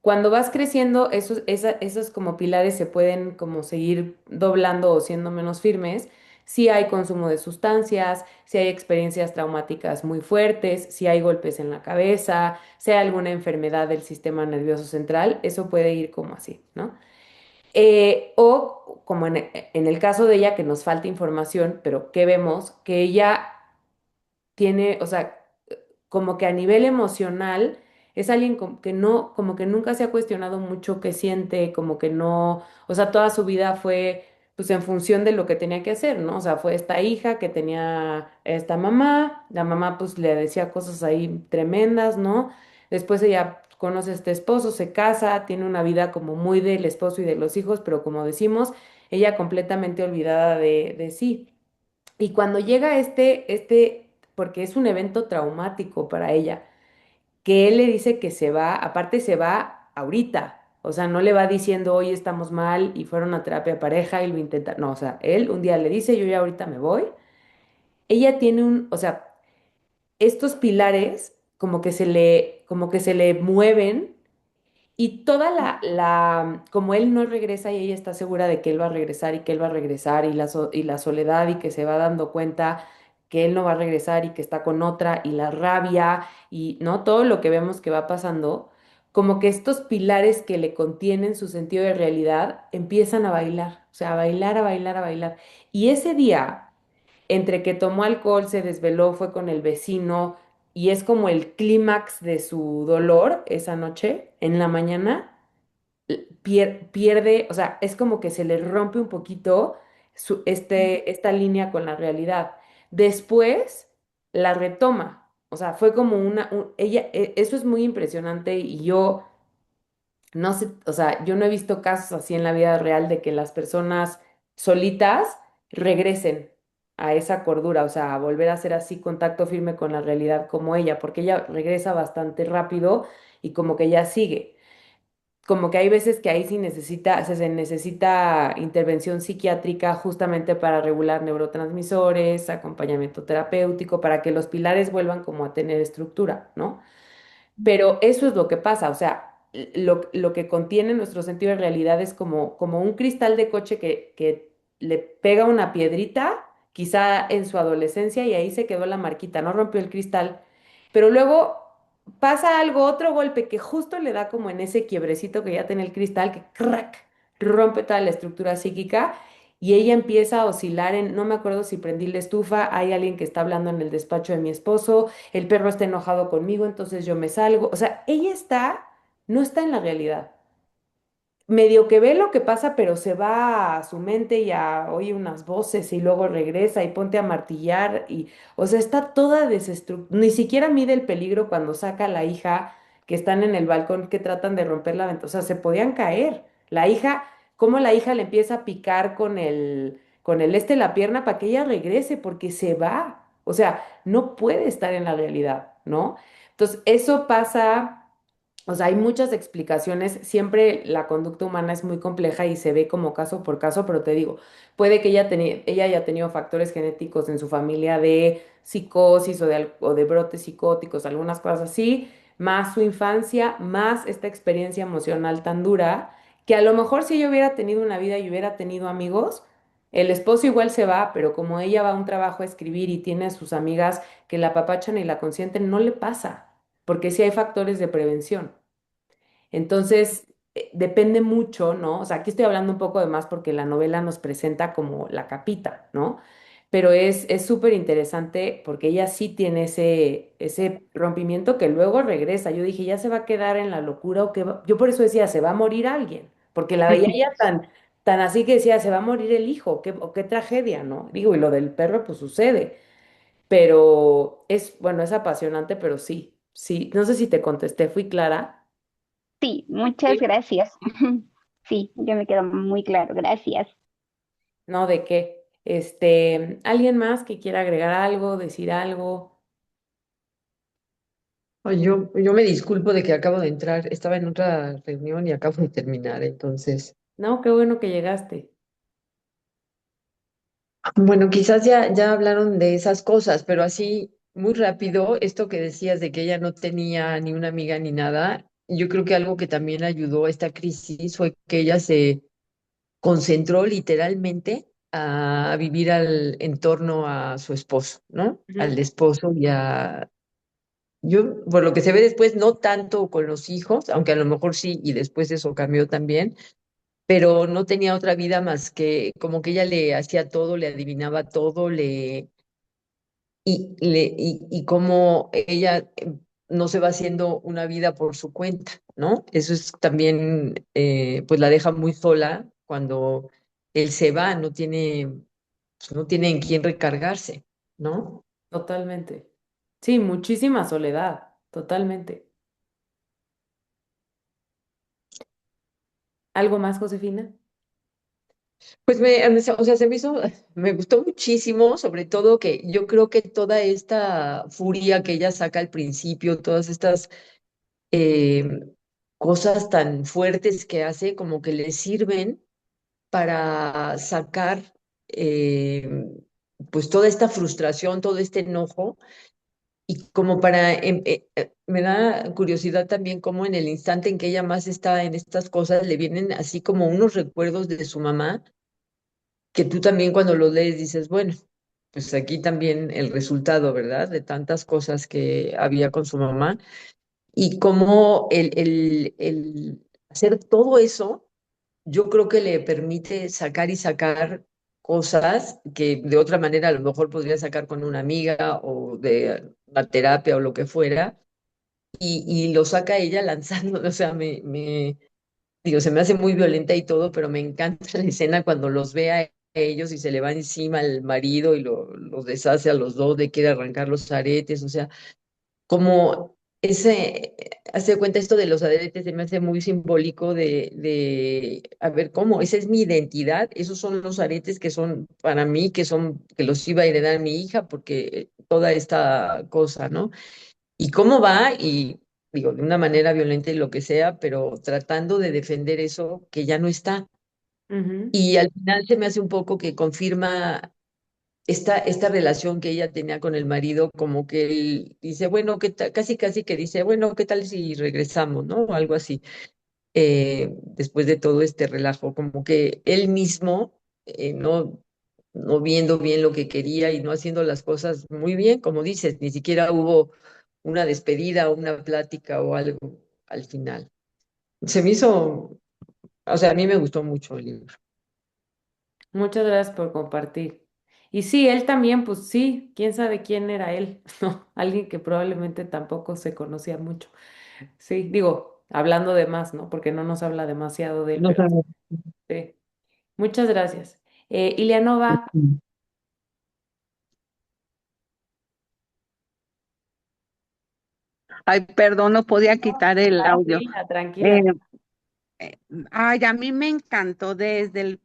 Cuando vas creciendo, esos como pilares se pueden como seguir doblando o siendo menos firmes si hay consumo de sustancias, si hay experiencias traumáticas muy fuertes, si hay golpes en la cabeza, si hay alguna enfermedad del sistema nervioso central, eso puede ir como así, ¿no? O como en el caso de ella, que nos falta información, pero que vemos que ella tiene, o sea, como que a nivel emocional es alguien que no, como que nunca se ha cuestionado mucho qué siente, como que no, o sea, toda su vida fue pues en función de lo que tenía que hacer, ¿no? O sea, fue esta hija que tenía esta mamá, la mamá pues le decía cosas ahí tremendas, ¿no? Después ella conoce a este esposo, se casa, tiene una vida como muy del esposo y de los hijos, pero como decimos, ella completamente olvidada de sí. Y cuando llega porque es un evento traumático para ella, que él le dice que se va, aparte se va ahorita, o sea, no le va diciendo hoy estamos mal y fueron a terapia de pareja y lo intenta, no, o sea, él un día le dice yo ya ahorita me voy, ella tiene o sea, estos pilares como que se le mueven y toda como él no regresa y ella está segura de que él va a regresar y que él va a regresar y la soledad y que se va dando cuenta que él no va a regresar y que está con otra y la rabia y no todo lo que vemos que va pasando, como que estos pilares que le contienen su sentido de realidad empiezan a bailar, o sea, a bailar, a bailar, a bailar. Y ese día, entre que tomó alcohol, se desveló, fue con el vecino y es como el clímax de su dolor esa noche, en la mañana, pierde, o sea, es como que se le rompe un poquito esta línea con la realidad. Después la retoma. O sea, fue como ella, eso es muy impresionante y yo no sé, o sea, yo no he visto casos así en la vida real de que las personas solitas regresen a esa cordura, o sea, a volver a hacer así contacto firme con la realidad como ella, porque ella regresa bastante rápido y como que ya sigue. Como que hay veces que ahí sí necesita, se necesita intervención psiquiátrica justamente para regular neurotransmisores, acompañamiento terapéutico, para que los pilares vuelvan como a tener estructura, ¿no? Pero eso es lo que pasa, o sea, lo que contiene nuestro sentido de realidad es como un cristal de coche que le pega una piedrita, quizá en su adolescencia, y ahí se quedó la marquita, no rompió el cristal, pero luego pasa algo, otro golpe que justo le da como en ese quiebrecito que ya tiene el cristal, que crack, rompe toda la estructura psíquica. Y ella empieza a oscilar en, no me acuerdo si prendí la estufa, hay alguien que está hablando en el despacho de mi esposo, el perro está enojado conmigo, entonces yo me salgo. O sea, ella está, no está en la realidad. Medio que ve lo que pasa, pero se va a su mente y oye unas voces y luego regresa y ponte a martillar y, o sea, está toda desestructurada. Ni siquiera mide el peligro cuando saca a la hija que están en el balcón que tratan de romper la ventana. O sea, se podían caer. La hija, cómo la hija le empieza a picar con la pierna para que ella regrese porque se va. O sea, no puede estar en la realidad, ¿no? Entonces, eso pasa. O sea, hay muchas explicaciones. Siempre la conducta humana es muy compleja y se ve como caso por caso, pero te digo, puede que ella haya tenido factores genéticos en su familia de psicosis o de brotes psicóticos, algunas cosas así, más su infancia, más esta experiencia emocional tan dura, que a lo mejor si ella hubiera tenido una vida y hubiera tenido amigos, el esposo igual se va, pero como ella va a un trabajo a escribir y tiene a sus amigas que la apapachan y la consienten, no le pasa porque sí hay factores de prevención. Entonces, depende mucho, ¿no? O sea, aquí estoy hablando un poco de más porque la novela nos presenta como la capita, ¿no? Pero es súper interesante porque ella sí tiene ese rompimiento que luego regresa. Yo dije, ya se va a quedar en la locura o que yo por eso decía, se va a morir alguien, porque la veía ya tan así que decía, se va a morir el hijo, o qué tragedia, ¿no? Digo, y lo del perro pues sucede, pero bueno, es apasionante, pero sí, sí, no sé si te contesté, fui clara. Sí, muchas Sí. gracias. Sí, yo me quedo muy claro, gracias. No, ¿de qué? ¿Alguien más que quiera agregar algo, decir algo? Ay, yo me disculpo de que acabo de entrar, estaba en otra reunión y acabo de terminar, entonces, No, qué bueno que llegaste. bueno, quizás ya hablaron de esas cosas, pero así muy rápido, esto que decías de que ella no tenía ni una amiga ni nada, yo creo que algo que también ayudó a esta crisis fue que ella se concentró literalmente a vivir en torno a su esposo, ¿no? Al Ujú. esposo yo, por lo que se ve después, no tanto con los hijos, aunque a lo mejor sí, y después eso cambió también, pero no tenía otra vida más que como que ella le hacía todo, le adivinaba todo, y como ella no se va haciendo una vida por su cuenta, ¿no? Eso es también, pues la deja muy sola cuando él se va, pues, no tiene en quién recargarse, ¿no? Totalmente. Sí, muchísima soledad, totalmente. ¿Algo más, Josefina? Pues o sea, se me hizo, me gustó muchísimo, sobre todo que yo creo que toda esta furia que ella saca al principio, todas estas eh, cosas tan fuertes que hace, como que le sirven para sacar eh, pues toda esta frustración, todo este enojo, y como me da curiosidad también cómo en el instante en que ella más está en estas cosas, le vienen así como unos recuerdos de su mamá que tú también cuando lo lees dices, bueno, pues aquí también el resultado, ¿verdad? De tantas cosas que había con su mamá y cómo el hacer todo eso, yo creo que le permite sacar y sacar cosas que de otra manera a lo mejor podría sacar con una amiga o de la terapia o lo que fuera, y lo saca ella lanzando, o sea, digo, se me hace muy violenta y todo, pero me encanta la escena cuando los ve a ellos y se le va encima el marido y los deshace a los dos, le quiere arrancar los aretes, o sea, como ese, hace de cuenta esto de los aretes, se me hace muy simbólico a ver, ¿cómo? Esa es mi identidad, esos son los aretes que son para mí, que los iba a heredar mi hija, porque toda esta cosa, ¿no? Y cómo va, y digo, de una manera violenta y lo que sea, pero tratando de defender eso que ya no está. Ujú. Y al final se me hace un poco que confirma esta relación que ella tenía con el marido, como que él dice, bueno, casi casi que dice, bueno, ¿qué tal si regresamos, no? O algo así, después de todo este relajo, como que él mismo, no viendo bien lo que quería y no haciendo las cosas muy bien, como dices, ni siquiera hubo una despedida o una plática o algo al final. Se me hizo, o sea, a mí me gustó mucho el libro. Muchas gracias por compartir. Y sí, él también, pues sí, quién sabe quién era él, ¿no? Alguien que probablemente tampoco se conocía mucho. Sí, digo, hablando de más, ¿no? Porque no nos habla demasiado de él, No pero sabemos. sí. Muchas gracias. Ileanova, Ay, perdón, no podía quitar el audio. tranquila, tranquila. Eh, Ay, a mí me encantó desde el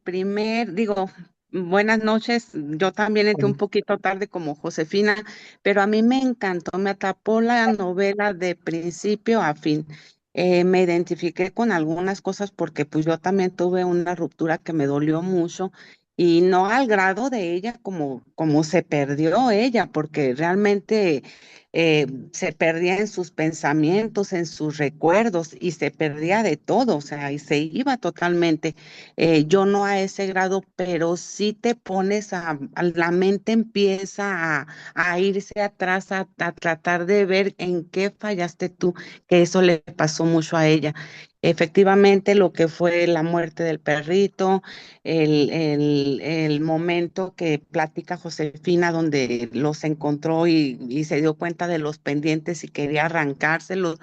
digo, buenas noches, yo también entré un poquito tarde como Josefina, pero a mí me encantó, me atrapó la novela de principio a fin. Me identifiqué con algunas cosas porque pues yo también tuve una ruptura que me dolió mucho y no al grado de ella como se perdió ella, porque realmente se perdía en sus pensamientos, en sus recuerdos y se perdía de todo, o sea, y se iba totalmente. Yo no a ese grado, pero sí te pones la mente empieza a irse atrás, a tratar de ver en qué fallaste tú, que eso le pasó mucho a ella. Efectivamente, lo que fue la muerte del perrito, el momento que platica Josefina, donde los encontró y se dio cuenta de los pendientes y quería arrancárselos,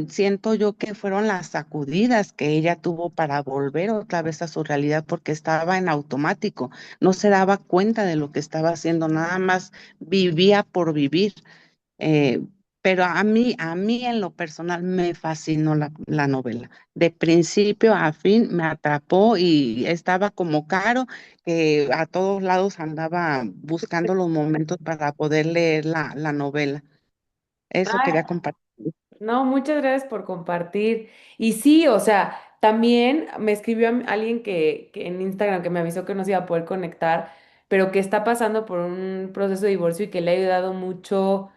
siento yo que fueron las sacudidas que ella tuvo para volver otra vez a su realidad porque estaba en automático, no se daba cuenta de lo que estaba haciendo, nada más vivía por vivir. Eh, pero a mí en lo personal me fascinó la novela. De principio a fin me atrapó y estaba como Caro, que a todos lados andaba buscando los momentos para poder leer la novela. Eso Ay, quería compartir. no, muchas gracias por compartir. Y sí, o sea, también me escribió alguien que en Instagram que me avisó que no se iba a poder conectar, pero que está pasando por un proceso de divorcio y que le ha ayudado mucho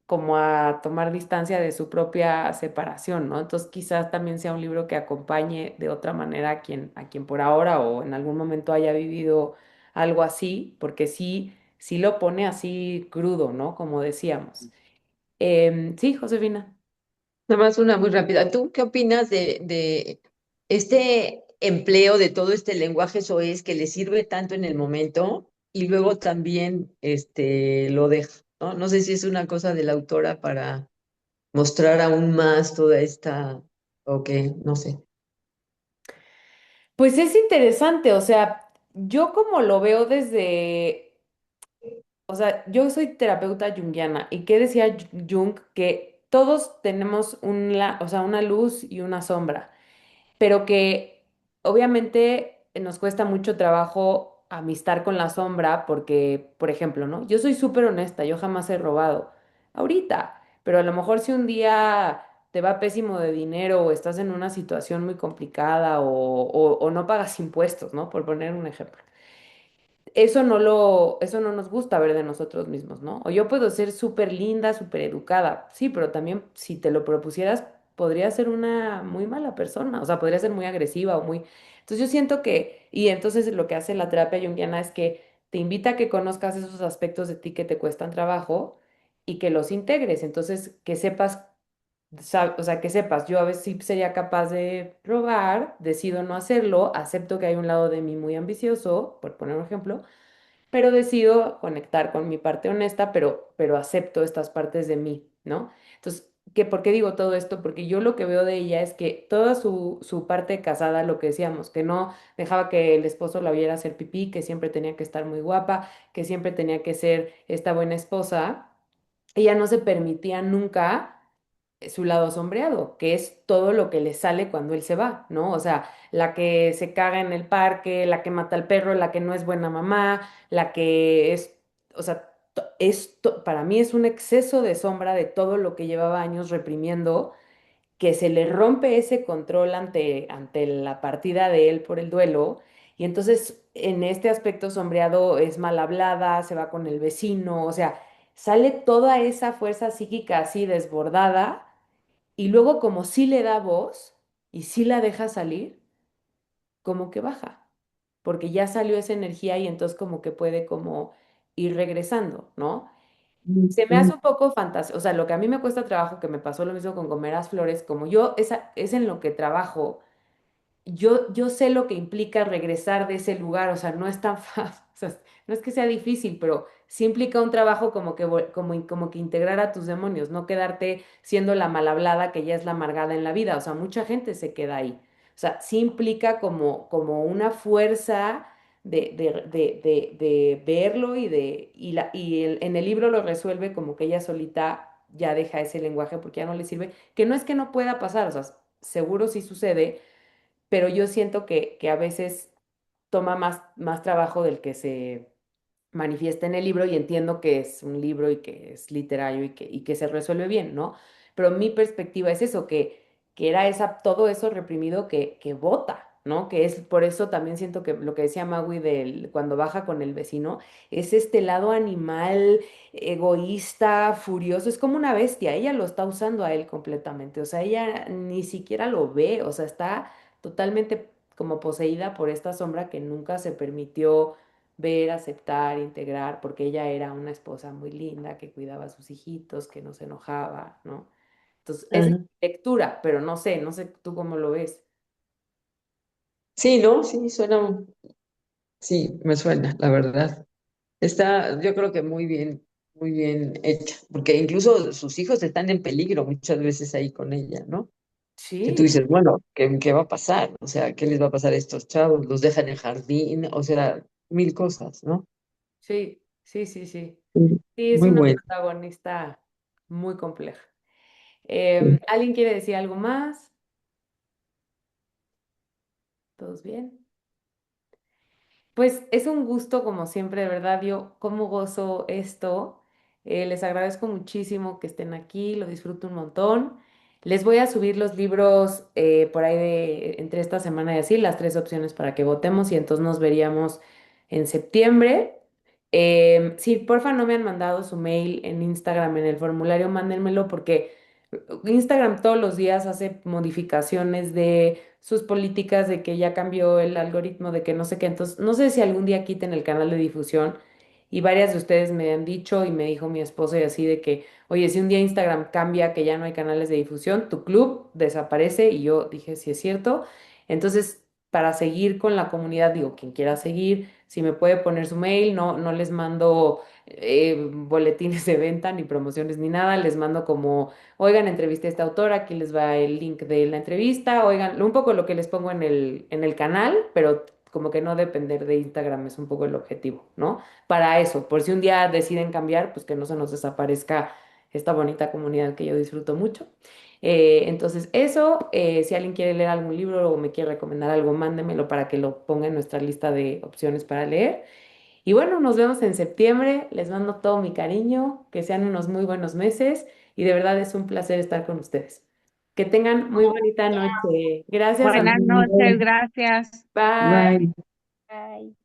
como a tomar distancia de su propia separación, ¿no? Entonces quizás también sea un libro que acompañe de otra manera a quien por ahora o en algún momento haya vivido algo así, porque sí, sí lo pone así crudo, ¿no? Como decíamos. Sí, Josefina. Nada más una muy rápida. ¿Tú qué opinas de este empleo de todo este lenguaje soez que le sirve tanto en el momento y luego también lo deja, ¿no? No sé si es una cosa de la autora para mostrar aún más toda esta, o qué, no sé. Pues es interesante, o sea, yo como lo veo desde, o sea, yo soy terapeuta junguiana y ¿qué decía Jung? Que todos tenemos o sea, una luz y una sombra, pero que obviamente nos cuesta mucho trabajo amistar con la sombra porque, por ejemplo, ¿no? Yo soy súper honesta, yo jamás he robado ahorita, pero a lo mejor si un día te va pésimo de dinero o estás en una situación muy complicada o no pagas impuestos, ¿no? Por poner un ejemplo eso no nos gusta ver de nosotros mismos, ¿no? O yo puedo ser súper linda, súper educada, sí, pero también si te lo propusieras, podría ser una muy mala persona, o sea, podría ser muy agresiva o muy... Entonces yo siento que, y entonces lo que hace la terapia junguiana es que te invita a que conozcas esos aspectos de ti que te cuestan trabajo y que los integres, entonces que sepas, o sea, que sepas, yo a veces sí sería capaz de robar, decido no hacerlo, acepto que hay un lado de mí muy ambicioso, por poner un ejemplo, pero decido conectar con mi parte honesta, pero acepto estas partes de mí, ¿no? Entonces, ¿por qué digo todo esto? Porque yo lo que veo de ella es que toda su parte casada, lo que decíamos, que no dejaba que el esposo la viera hacer pipí, que siempre tenía que estar muy guapa, que siempre tenía que ser esta buena esposa, ella no se permitía nunca su lado sombreado, que es todo lo que le sale cuando él se va, ¿no? O sea, la que se caga en el parque, la que mata al perro, la que no es buena mamá, la que es, o sea, para mí es un exceso de sombra de todo lo que llevaba años reprimiendo, que se le rompe ese control ante la partida de él por el duelo. Y entonces en este aspecto sombreado es mal hablada, se va con el vecino, o sea, sale toda esa fuerza psíquica así desbordada y luego como sí le da voz y sí la deja salir, como que baja, porque ya salió esa energía y entonces como que puede como ir regresando, ¿no? Se me hace Ujú. un poco fantástico, o sea, lo que a mí me cuesta trabajo, que me pasó lo mismo con Gomeras Flores, como yo es en lo que trabajo, yo sé lo que implica regresar de ese lugar, o sea, no es tan fácil, o sea, no es que sea difícil, pero sí implica un trabajo como que, como que integrar a tus demonios, no quedarte siendo la mal hablada que ya es la amargada en la vida, o sea, mucha gente se queda ahí, o sea, sí implica como una fuerza de verlo en el libro lo resuelve como que ella solita ya deja ese lenguaje porque ya no le sirve, que no es que no pueda pasar, o sea, seguro sí sucede, pero yo siento que a veces toma más trabajo del que se manifiesta en el libro y entiendo que es un libro y que es literario y que se resuelve bien, ¿no? Pero mi perspectiva es eso, que era todo eso reprimido que bota, ¿no? Que es por eso también siento que lo que decía Maui cuando baja con el vecino, es este lado animal, egoísta, furioso, es como una bestia, ella lo está usando a él completamente, o sea, ella ni siquiera lo ve, o sea, está totalmente como poseída por esta sombra que nunca se permitió ver, aceptar, integrar, porque ella era una esposa muy linda, que cuidaba a sus hijitos, que no se enojaba, ¿no? Entonces, esa es Ajá. mi lectura, pero no sé tú cómo lo ves. Sí, ¿no? Sí, suena, sí, me suena, la verdad. Está, yo creo que muy bien hecha, porque incluso sus hijos están en peligro muchas veces ahí con ella, ¿no? Que tú Sí, dices, bueno, ¿qué va a pasar? O sea, ¿qué les va a pasar a estos chavos? ¿Los dejan en el jardín? O sea, mil cosas, ¿no? sí, sí, sí, sí. Sí, Sí, es muy una bueno. protagonista muy compleja. Sí. ¿Alguien quiere decir algo más? ¿Todos bien? Pues es un gusto, como siempre, de verdad, yo como gozo esto. Les agradezco muchísimo que estén aquí, lo disfruto un montón. Les voy a subir los libros por ahí entre esta semana y así, las tres opciones para que votemos y entonces nos veríamos en septiembre. Si porfa no me han mandado su mail en Instagram, en el formulario, mándenmelo porque Instagram todos los días hace modificaciones de sus políticas, de que ya cambió el algoritmo, de que no sé qué. Entonces, no sé si algún día quiten el canal de difusión. Y varias de ustedes me han dicho y me dijo mi esposo y así de que, oye, si un día Instagram cambia, que ya no hay canales de difusión, tu club desaparece. Y yo dije, sí es cierto. Entonces, para seguir con la comunidad, digo, quien quiera seguir, si me puede poner su mail, no les mando boletines de venta, ni promociones, ni nada, les mando como oigan, entrevisté a esta autora, aquí les va el link de la entrevista, oigan, un poco lo que les pongo en el canal, pero como que no depender de Instagram es un poco el objetivo, ¿no? Para eso, por si un día deciden cambiar, pues que no se nos desaparezca esta bonita comunidad que yo disfruto mucho. Entonces, eso, si alguien quiere leer algún libro o me quiere recomendar algo, mándemelo para que lo ponga en nuestra lista de opciones para leer. Y bueno, nos vemos en septiembre. Les mando todo mi cariño, que sean unos muy buenos meses y de verdad es un placer estar con ustedes. Que tengan muy bonita noche. Gracias, Buenas amigos. noches, gracias. Bye. Bye. Bye.